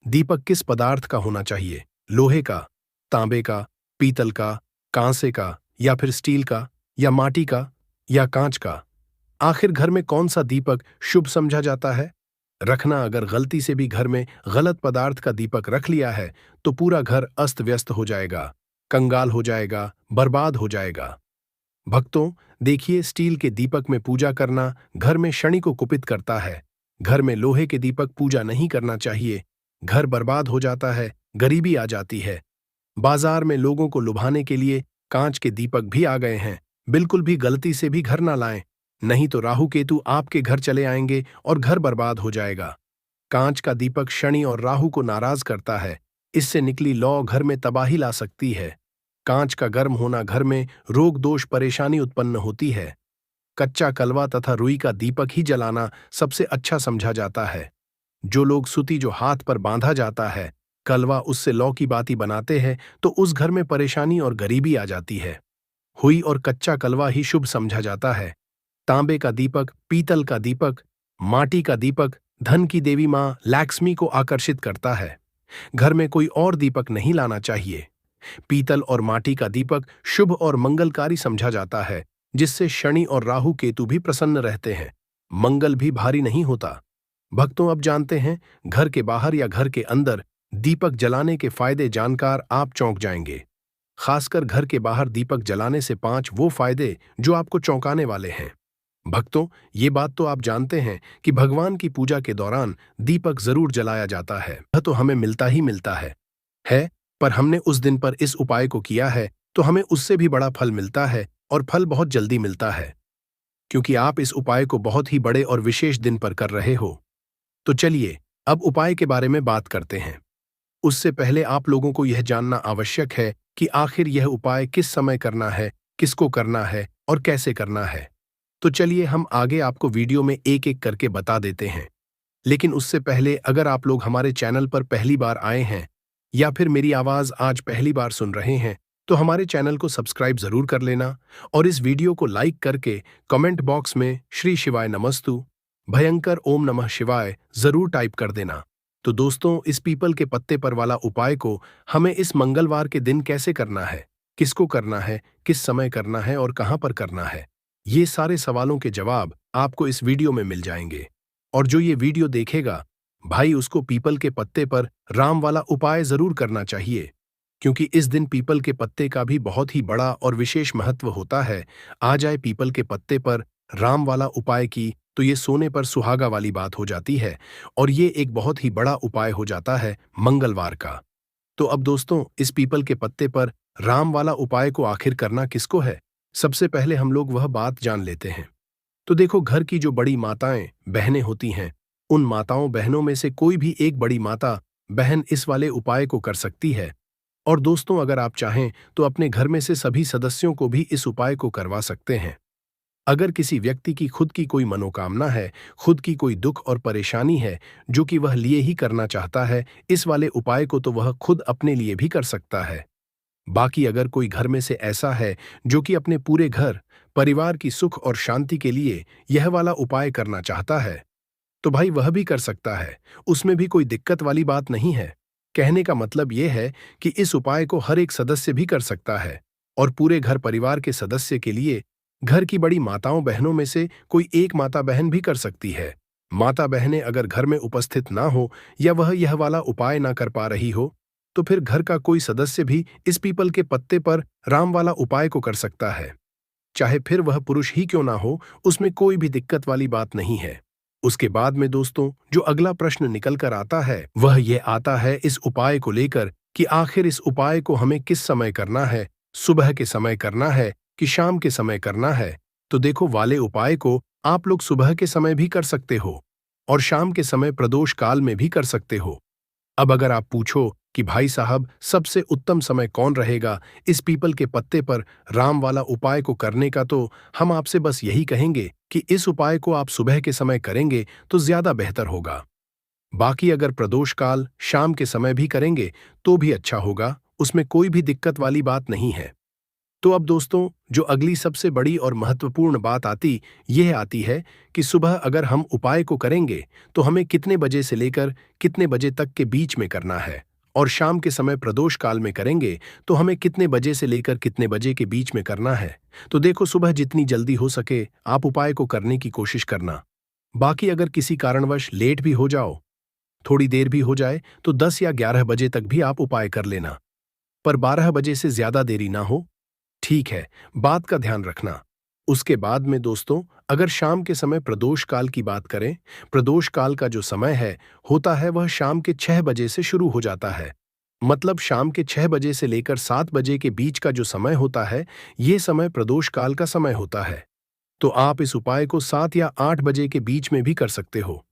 दीपक किस पदार्थ का होना चाहिए। लोहे का, तांबे का, पीतल का, कांसे का, या फिर स्टील का, या माटी का, या कांच का। आखिर घर में कौन सा दीपक शुभ समझा जाता है? रखना, अगर गलती से भी घर में गलत पदार्थ का दीपक रख लिया है, तो पूरा घर अस्त व्यस्त हो जाएगा, कंगाल हो जाएगा, बर्बाद हो जाएगा। भक्तों, देखिए, स्टील के दीपक में पूजा करना घर में शनि को कुपित करता है। घर में लोहे के दीपक पूजा नहीं करना चाहिए। घर बर्बाद हो जाता है, गरीबी आ जाती है। बाजार में लोगों को लुभाने के लिए कांच के दीपक भी आ गए हैं। बिल्कुल भी गलती से भी घर ना लाएं, नहीं तो राहु केतु आपके घर चले आएंगे और घर बर्बाद हो जाएगा। कांच का दीपक शनि और राहु को नाराज करता है। इससे निकली लौ घर में तबाही ला सकती है। कांच का गर्म होना घर में रोग दोष परेशानी उत्पन्न होती है। कच्चा कलवा तथा रुई का दीपक ही जलाना सबसे अच्छा समझा जाता है। जो लोग सूती जो हाथ पर बांधा जाता है, कलवा, उससे लौ की बाती बनाते हैं, तो उस घर में परेशानी और गरीबी आ जाती है। हुई और कच्चा कलवा ही शुभ समझा जाता है। तांबे का दीपक, पीतल का दीपक, माटी का दीपक धन की देवी मां लक्ष्मी को आकर्षित करता है। घर में कोई और दीपक नहीं लाना चाहिए। पीतल और माटी का दीपक शुभ और मंगलकारी समझा जाता है, जिससे शनि और राहु केतु भी प्रसन्न रहते हैं, मंगल भी भारी नहीं होता। भक्तों, अब जानते हैं घर के बाहर या घर के अंदर दीपक जलाने के फायदे जानकर आप चौंक जाएंगे। खासकर घर के बाहर दीपक जलाने से 5 वो फायदे जो आपको चौंकाने वाले हैं। भक्तों, ये बात तो आप जानते हैं कि भगवान की पूजा के दौरान दीपक जरूर जलाया जाता है। यह तो हमें मिलता ही मिलता है, पर हमने उस दिन पर इस उपाय को किया है, तो हमें उससे भी बड़ा फल मिलता है, और फल बहुत जल्दी मिलता है, क्योंकि आप इस उपाय को बहुत ही बड़े और विशेष दिन पर कर रहे हो। तो चलिए, अब उपाय के बारे में बात करते हैं। उससे पहले आप लोगों को यह जानना आवश्यक है कि आखिर यह उपाय किस समय करना है, किसको करना है और कैसे करना है। तो चलिए, हम आगे आपको वीडियो में एक एक करके बता देते हैं। लेकिन उससे पहले, अगर आप लोग हमारे चैनल पर पहली बार आए हैं या फिर मेरी आवाज आज पहली बार सुन रहे हैं, तो हमारे चैनल को सब्सक्राइब जरूर कर लेना, और इस वीडियो को लाइक करके कमेंट बॉक्स में श्री शिवाय नमस्तु, भयंकर ओम नमः शिवाय जरूर टाइप कर देना। तो दोस्तों, इस पीपल के पत्ते पर वाला उपाय को हमें इस मंगलवार के दिन कैसे करना है, किसको करना है, किस समय करना है और कहां पर करना है, ये सारे सवालों के जवाब आपको इस वीडियो में मिल जाएंगे। और जो ये वीडियो देखेगा भाई, उसको पीपल के पत्ते पर राम वाला उपाय जरूर करना चाहिए, क्योंकि इस दिन पीपल के पत्ते का भी बहुत ही बड़ा और विशेष महत्व होता है। आ जाए पीपल के पत्ते पर राम वाला उपाय की, तो ये सोने पर सुहागा वाली बात हो जाती है, और ये एक बहुत ही बड़ा उपाय हो जाता है मंगलवार का। तो अब दोस्तों, इस पीपल के पत्ते पर राम वाला उपाय को आखिर करना किसको है, सबसे पहले हम लोग वह बात जान लेते हैं। तो देखो, घर की जो बड़ी माताएं बहनें होती हैं, उन माताओं बहनों में से कोई भी एक बड़ी माता बहन इस वाले उपाय को कर सकती है। और दोस्तों, अगर आप चाहें तो अपने घर में से सभी सदस्यों को भी इस उपाय को करवा सकते हैं। अगर किसी व्यक्ति की खुद की कोई मनोकामना है, खुद की कोई दुख और परेशानी है जो कि वह लिए ही करना चाहता है इस वाले उपाय को, तो वह खुद अपने लिए भी कर सकता है। बाकी अगर कोई घर में से ऐसा है जो कि अपने पूरे घर परिवार की सुख और शांति के लिए यह वाला उपाय करना चाहता है, तो भाई वह भी कर सकता है। उसमें भी कोई दिक्कत वाली बात नहीं है। कहने का मतलब यह है कि इस उपाय को हर एक सदस्य भी कर सकता है, और पूरे घर परिवार के सदस्य के लिए घर की बड़ी माताओं बहनों में से कोई एक माता बहन भी कर सकती है। माता बहनें अगर घर में उपस्थित ना हो या वह यह वाला उपाय ना कर पा रही हो, तो फिर घर का कोई सदस्य भी इस पीपल के पत्ते पर राम वाला उपाय को कर सकता है। चाहे फिर वह पुरुष ही क्यों ना हो, उसमें कोई भी दिक्कत वाली बात नहीं है। उसके बाद में दोस्तों, जो अगला प्रश्न निकल कर आता है वह यह आता है इस उपाय को लेकर कि आखिर इस उपाय को हमें किस समय करना है, सुबह के समय करना है कि शाम के समय करना है। तो देखो, वाले उपाय को आप लोग सुबह के समय भी कर सकते हो और शाम के समय प्रदोष काल में भी कर सकते हो। अब अगर आप पूछो कि भाई साहब, सबसे उत्तम समय कौन रहेगा इस पीपल के पत्ते पर राम वाला उपाय को करने का, तो हम आपसे बस यही कहेंगे कि इस उपाय को आप सुबह के समय करेंगे तो ज्यादा बेहतर होगा। बाकी अगर प्रदोष काल शाम के समय भी करेंगे तो भी अच्छा होगा, उसमें कोई भी दिक्कत वाली बात नहीं है। तो अब दोस्तों, जो अगली सबसे बड़ी और महत्वपूर्ण बात यह आती है कि सुबह अगर हम उपाय को करेंगे तो हमें कितने बजे से लेकर कितने बजे तक के बीच में करना है, और शाम के समय प्रदोष काल में करेंगे तो हमें कितने बजे से लेकर कितने बजे के बीच में करना है। तो देखो, सुबह जितनी जल्दी हो सके आप उपाय को करने की कोशिश करना। बाकी अगर किसी कारणवश लेट भी हो जाओ, थोड़ी देर भी हो जाए, तो 10 या 11 बजे तक भी आप उपाय कर लेना, पर 12 बजे से ज्यादा देरी ना हो। ठीक है, बात का ध्यान रखना। उसके बाद में दोस्तों, अगर शाम के समय प्रदोष काल की बात करें, प्रदोष काल का जो समय है होता है वह शाम के 6 बजे से शुरू हो जाता है। मतलब शाम के 6 बजे से लेकर 7 बजे के बीच का जो समय होता है, ये समय प्रदोष काल का समय होता है। तो आप इस उपाय को 7 या 8 बजे के बीच में भी कर सकते हो।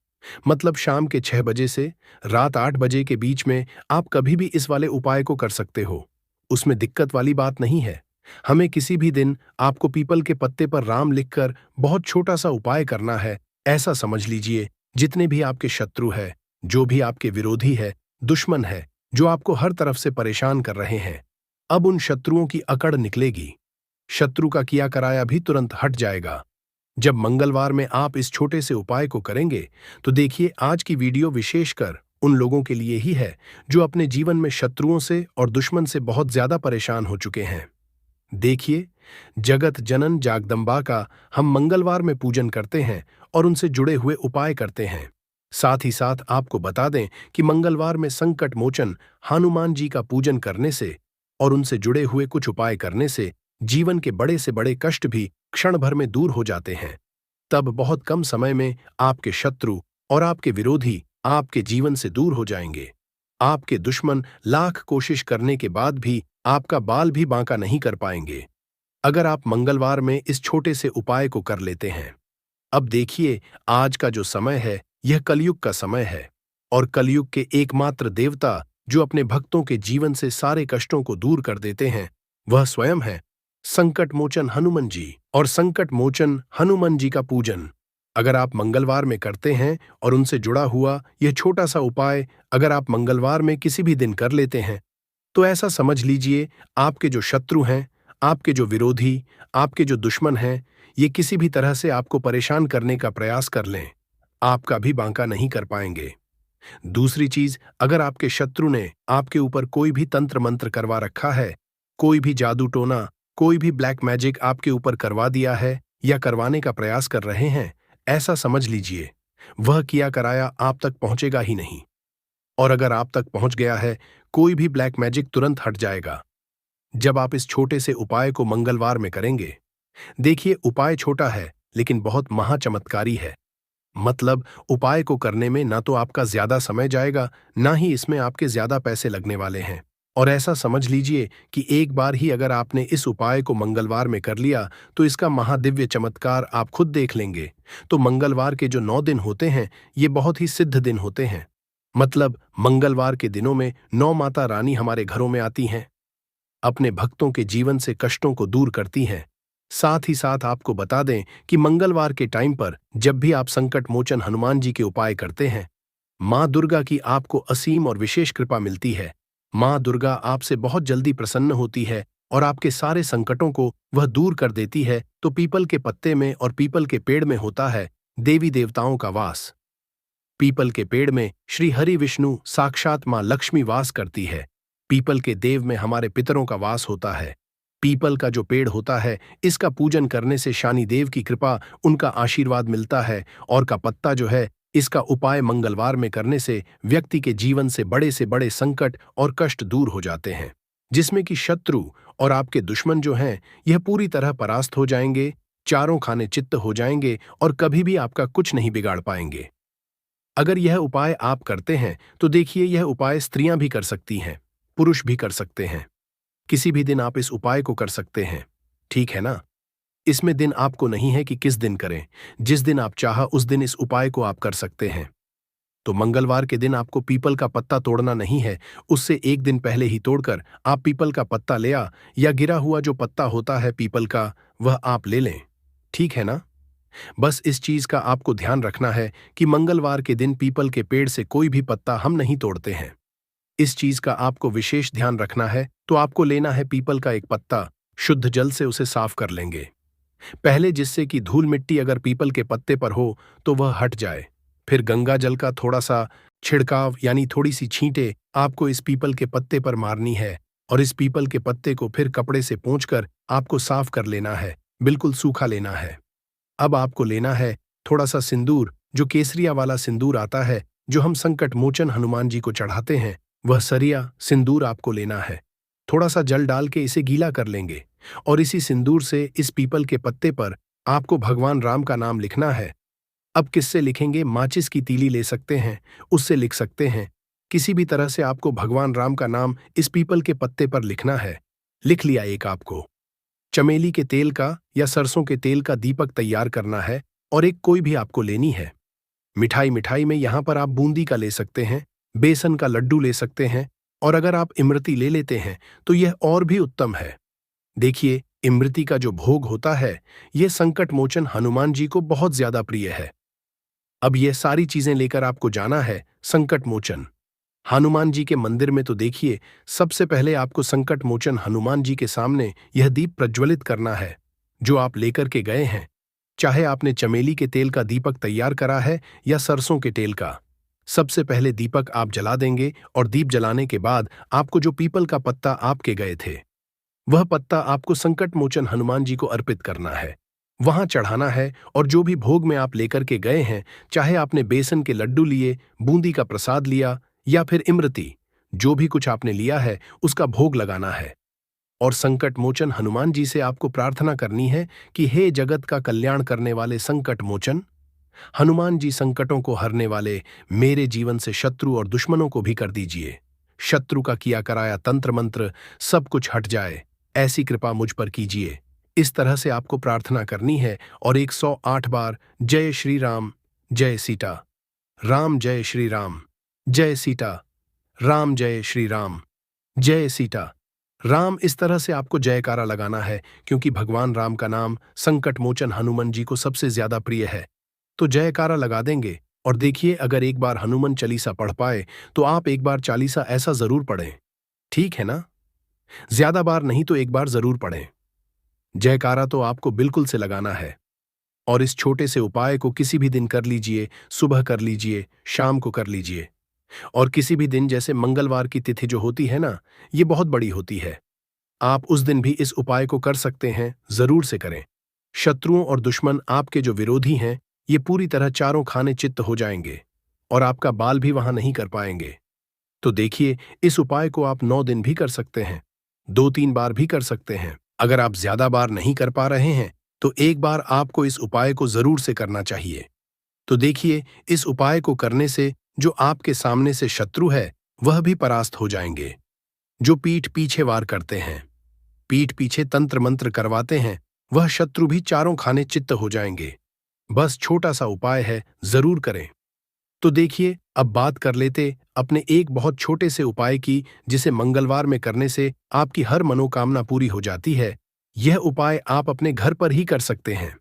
मतलब शाम के 6 बजे से रात 8 बजे के बीच में आप कभी भी इस वाले उपाय को कर सकते हो, उसमें दिक्कत वाली बात नहीं है। हमें किसी भी दिन आपको पीपल के पत्ते पर राम लिखकर बहुत छोटा सा उपाय करना है। ऐसा समझ लीजिए, जितने भी आपके शत्रु है, जो भी आपके विरोधी है, दुश्मन है, जो आपको हर तरफ से परेशान कर रहे हैं, अब उन शत्रुओं की अकड़ निकलेगी। शत्रु का किया कराया भी तुरंत हट जाएगा जब मंगलवार में आप इस छोटे से उपाय को करेंगे। तो देखिए, आज की वीडियो विशेषकर उन लोगों के लिए ही है जो अपने जीवन में शत्रुओं से और दुश्मन से बहुत ज्यादा परेशान हो चुके हैं। देखिए, जगत जनन जागदम्बा का हम मंगलवार में पूजन करते हैं और उनसे जुड़े हुए उपाय करते हैं। साथ ही साथ आपको बता दें कि मंगलवार में संकट मोचन हनुमान जी का पूजन करने से और उनसे जुड़े हुए कुछ उपाय करने से जीवन के बड़े से बड़े कष्ट भी क्षण भर में दूर हो जाते हैं। तब बहुत कम समय में आपके शत्रु और आपके विरोधी आपके जीवन से दूर हो जाएंगे। आपके दुश्मन लाख कोशिश करने के बाद भी आपका बाल भी बांका नहीं कर पाएंगे, अगर आप मंगलवार में इस छोटे से उपाय को कर लेते हैं। अब देखिए, आज का जो समय है यह कलयुग का समय है, और कलयुग के एकमात्र देवता जो अपने भक्तों के जीवन से सारे कष्टों को दूर कर देते हैं, वह स्वयं है संकट मोचन हनुमान जी। और संकट मोचन हनुमान जी का पूजन अगर आप मंगलवार में करते हैं और उनसे जुड़ा हुआ यह छोटा सा उपाय अगर आप मंगलवार में किसी भी दिन कर लेते हैं, तो ऐसा समझ लीजिए, आपके जो शत्रु हैं, आपके जो विरोधी, आपके जो दुश्मन हैं, ये किसी भी तरह से आपको परेशान करने का प्रयास कर लें, आपका भी बांका नहीं कर पाएंगे। दूसरी चीज, अगर आपके शत्रु ने आपके ऊपर कोई भी तंत्र मंत्र करवा रखा है, कोई भी जादू टोना, कोई भी ब्लैक मैजिक आपके ऊपर करवा दिया है या करवाने का प्रयास कर रहे हैं, ऐसा समझ लीजिए, वह किया कराया आप तक पहुंचेगा ही नहीं। और अगर आप तक पहुंच गया है, कोई भी ब्लैक मैजिक तुरंत हट जाएगा जब आप इस छोटे से उपाय को मंगलवार में करेंगे। देखिए, उपाय छोटा है लेकिन बहुत महाचमत्कारी है। मतलब उपाय को करने में ना तो आपका ज्यादा समय जाएगा, ना ही इसमें आपके ज्यादा पैसे लगने वाले हैं। और ऐसा समझ लीजिए कि एक बार ही अगर आपने इस उपाय को मंगलवार में कर लिया तो इसका महादिव्य चमत्कार आप खुद देख लेंगे। तो मंगलवार के जो 9 दिन होते हैं, ये बहुत ही सिद्ध दिन होते हैं। मतलब मंगलवार के दिनों में 9 माता रानी हमारे घरों में आती हैं, अपने भक्तों के जीवन से कष्टों को दूर करती हैं। साथ ही साथ आपको बता दें कि मंगलवार के टाइम पर जब भी आप संकट मोचन हनुमान जी के उपाय करते हैं, माँ दुर्गा की आपको असीम और विशेष कृपा मिलती है। माँ दुर्गा आपसे बहुत जल्दी प्रसन्न होती है और आपके सारे संकटों को वह दूर कर देती है। तो पीपल के पत्ते में और पीपल के पेड़ में होता है देवी देवताओं का वास। पीपल के पेड़ में श्री हरि विष्णु साक्षात माँ लक्ष्मी वास करती है। पीपल के देव में हमारे पितरों का वास होता है। पीपल का जो पेड़ होता है, इसका पूजन करने से शनि देव की कृपा, उनका आशीर्वाद मिलता है। और का पत्ता जो है, इसका उपाय मंगलवार में करने से व्यक्ति के जीवन से बड़े संकट और कष्ट दूर हो जाते हैं, जिसमें कि शत्रु और आपके दुश्मन जो हैं, यह पूरी तरह परास्त हो जाएंगे, चारों खाने चित्त हो जाएंगे और कभी भी आपका कुछ नहीं बिगाड़ पाएंगे। अगर यह उपाय आप करते हैं तो देखिए, यह उपाय स्त्रियां भी कर सकती हैं। पुरुष भी कर सकते हैं। किसी भी दिन आप इस उपाय को कर सकते हैं, ठीक है ना? इसमें दिन आपको नहीं है कि किस दिन करें, जिस दिन आप चाहा उस दिन इस उपाय को आप कर सकते हैं। तो मंगलवार के दिन आपको पीपल का पत्ता तोड़ना नहीं है, उससे एक दिन पहले ही तोड़कर आप पीपल का पत्ता ले आ, या गिरा हुआ जो पत्ता होता है पीपल का, वह आप ले लें, ठीक है ना? बस इस चीज का आपको ध्यान रखना है कि मंगलवार के दिन पीपल के पेड़ से कोई भी पत्ता हम नहीं तोड़ते हैं। इस चीज का आपको विशेष ध्यान रखना है। तो आपको लेना है पीपल का एक पत्ता, शुद्ध जल से उसे साफ कर लेंगे पहले, जिससे कि धूल मिट्टी अगर पीपल के पत्ते पर हो तो वह हट जाए। फिर गंगा जल का थोड़ा सा छिड़काव यानी थोड़ी सी छींटे आपको इस पीपल के पत्ते पर मारनी है, और इस पीपल के पत्ते को फिर कपड़े से पोंछकर आपको साफ कर लेना है, बिल्कुल सूखा लेना है। अब आपको लेना है थोड़ा सा सिंदूर, जो केसरिया वाला सिंदूर आता है, जो हम संकट मोचन हनुमान जी को चढ़ाते हैं, वह सरिया सिंदूर आपको लेना है। थोड़ा सा जल डाल के इसे गीला कर लेंगे, और इसी सिंदूर से इस पीपल के पत्ते पर आपको भगवान राम का नाम लिखना है। अब किससे लिखेंगे? माचिस की तीली ले सकते हैं, उससे लिख सकते हैं। किसी भी तरह से आपको भगवान राम का नाम इस पीपल के पत्ते पर लिखना है। लिख लिया एक आपको। चमेली के तेल का या सरसों के तेल का दीपक तैयार करना है, और एक कोई भी आपको लेनी है। मिठाई मिठाई में यहां पर आप बूंदी का ले सकते हैं, बेसन का लड्डू ले सकते हैं, और अगर आप इमरती ले लेते हैं तो यह और भी उत्तम है। देखिए, इमरती का जो भोग होता है, यह संकट मोचन हनुमान जी को बहुत ज्यादा प्रिय है। अब यह सारी चीजें लेकर आपको जाना है संकट मोचन हनुमान जी के मंदिर में। तो देखिए, सबसे पहले आपको संकट मोचन हनुमान जी के सामने यह दीप प्रज्वलित करना है जो आप लेकर के गए हैं। चाहे आपने चमेली के तेल का दीपक तैयार करा है या सरसों के तेल का। सबसे पहले दीपक आप जला देंगे, और दीप जलाने के बाद आपको जो पीपल का पत्ता आपके गए थे, वह पत्ता आपको संकट मोचन हनुमान जी को अर्पित करना है, वहां चढ़ाना है। और जो भी भोग में आप लेकर के गए हैं, चाहे आपने बेसन के लड्डू लिए, बूंदी का प्रसाद लिया, या फिर इमरती, जो भी कुछ आपने लिया है उसका भोग लगाना है। और संकट मोचन हनुमान जी से आपको प्रार्थना करनी है कि हे जगत का कल्याण करने वाले संकट मोचन हनुमान जी, संकटों को हरने वाले, मेरे जीवन से शत्रु और दुश्मनों को भी कर दीजिए। शत्रु का किया कराया तंत्र मंत्र सब कुछ हट जाए, ऐसी कृपा मुझ पर कीजिए। इस तरह से आपको प्रार्थना करनी है, और 108 बार जय श्री राम, जय सीता राम, जय श्री राम, जय सीता राम, जय श्री राम, जय सीता राम, इस तरह से आपको जयकारा लगाना है, क्योंकि भगवान राम का नाम संकट मोचन हनुमान जी को सबसे ज्यादा प्रिय है। तो जयकारा लगा देंगे। और देखिए, अगर एक बार हनुमान चालीसा पढ़ पाए तो आप एक बार चालीसा ऐसा जरूर पढ़ें, ठीक है ना? ज्यादा बार नहीं तो एक बार जरूर पढ़ें। जयकारा तो आपको बिल्कुल से लगाना है। और इस छोटे से उपाय को किसी भी दिन कर लीजिए, सुबह कर लीजिए, शाम को कर लीजिए, और किसी भी दिन, जैसे मंगलवार की तिथि जो होती है ना, ये बहुत बड़ी होती है, आप उस दिन भी इस उपाय को कर सकते हैं, जरूर से करें। शत्रुओं और दुश्मन, आपके जो विरोधी हैं, ये पूरी तरह चारों खाने चित्त हो जाएंगे, और आपका बाल भी वहां नहीं कर पाएंगे। तो देखिए, इस उपाय को आप 9 दिन भी कर सकते हैं, 2-3 बार भी कर सकते हैं। अगर आप ज्यादा बार नहीं कर पा रहे हैं तो एक बार आपको इस उपाय को जरूर से करना चाहिए। तो देखिए, इस उपाय को करने से जो आपके सामने से शत्रु है वह भी परास्त हो जाएंगे। जो पीठ पीछे वार करते हैं, पीठ पीछे तंत्र मंत्र करवाते हैं, वह शत्रु भी चारों खाने चित्त हो जाएंगे। बस छोटा सा उपाय है, जरूर करें। तो देखिए, अब बात कर लेते अपने एक बहुत छोटे से उपाय की, जिसे मंगलवार में करने से आपकी हर मनोकामना पूरी हो जाती है। यह उपाय आप अपने घर पर ही कर सकते हैं,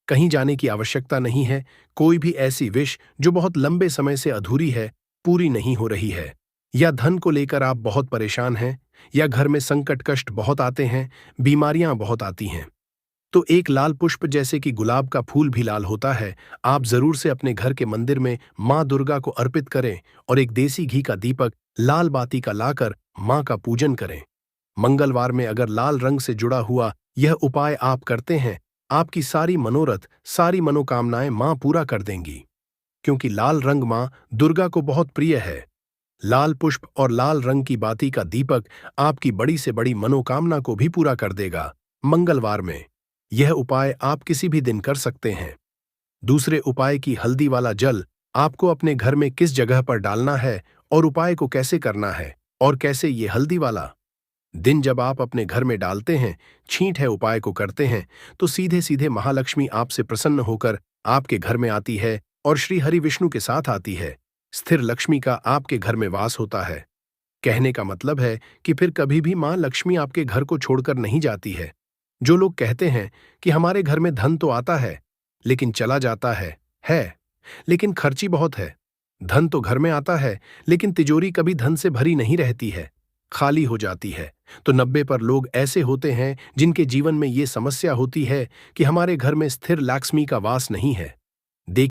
कहीं जाने की आवश्यकता नहीं है। कोई भी ऐसी विश जो बहुत लंबे समय से अधूरी है, पूरी नहीं हो रही है, या धन को लेकर आप बहुत परेशान हैं, या घर में संकट कष्ट बहुत आते हैं, बीमारियां बहुत आती हैं, तो एक लाल पुष्प, जैसे कि गुलाब का फूल भी लाल होता है, आप जरूर से अपने घर के मंदिर में मां दुर्गा को अर्पित करें, और एक देसी घी का दीपक लाल बाती का लाकर मां का पूजन करें। मंगलवार में अगर लाल रंग से जुड़ा हुआ यह उपाय आप करते हैं, आपकी सारी मनोरथ, सारी मनोकामनाएं मां पूरा कर देंगी, क्योंकि लाल रंग मां दुर्गा को बहुत प्रिय है। लाल पुष्प और लाल रंग की बाती का दीपक आपकी बड़ी से बड़ी मनोकामना को भी पूरा कर देगा। मंगलवार में यह उपाय आप किसी भी दिन कर सकते हैं। दूसरे उपाय की हल्दी वाला जल आपको अपने घर में किस जगह पर डालना है और उपाय को कैसे करना है, और कैसे ये हल्दी वाला? दिन जब आप अपने घर में डालते हैं, छींट है उपाय को करते हैं, तो सीधे सीधे महालक्ष्मी आपसे प्रसन्न होकर आपके घर में आती है और श्री हरि विष्णु के साथ आती है। स्थिर लक्ष्मी का आपके घर में वास होता है। कहने का मतलब है कि फिर कभी भी मां लक्ष्मी आपके घर को छोड़कर नहीं जाती है। जो लोग कहते हैं कि हमारे घर में धन तो आता है, लेकिन चला जाता है, लेकिन खर्ची बहुत है। धन तो घर में आता है, लेकिन तिजोरी कभी धन से भरी नहीं रहती है, खाली हो जाती है। तो 90 पर लोग ऐसे होते हैं जिनके जीवन में ये समस्या होती है कि हमारे घर में स्थिर लक्ष्मी का वास नहीं है।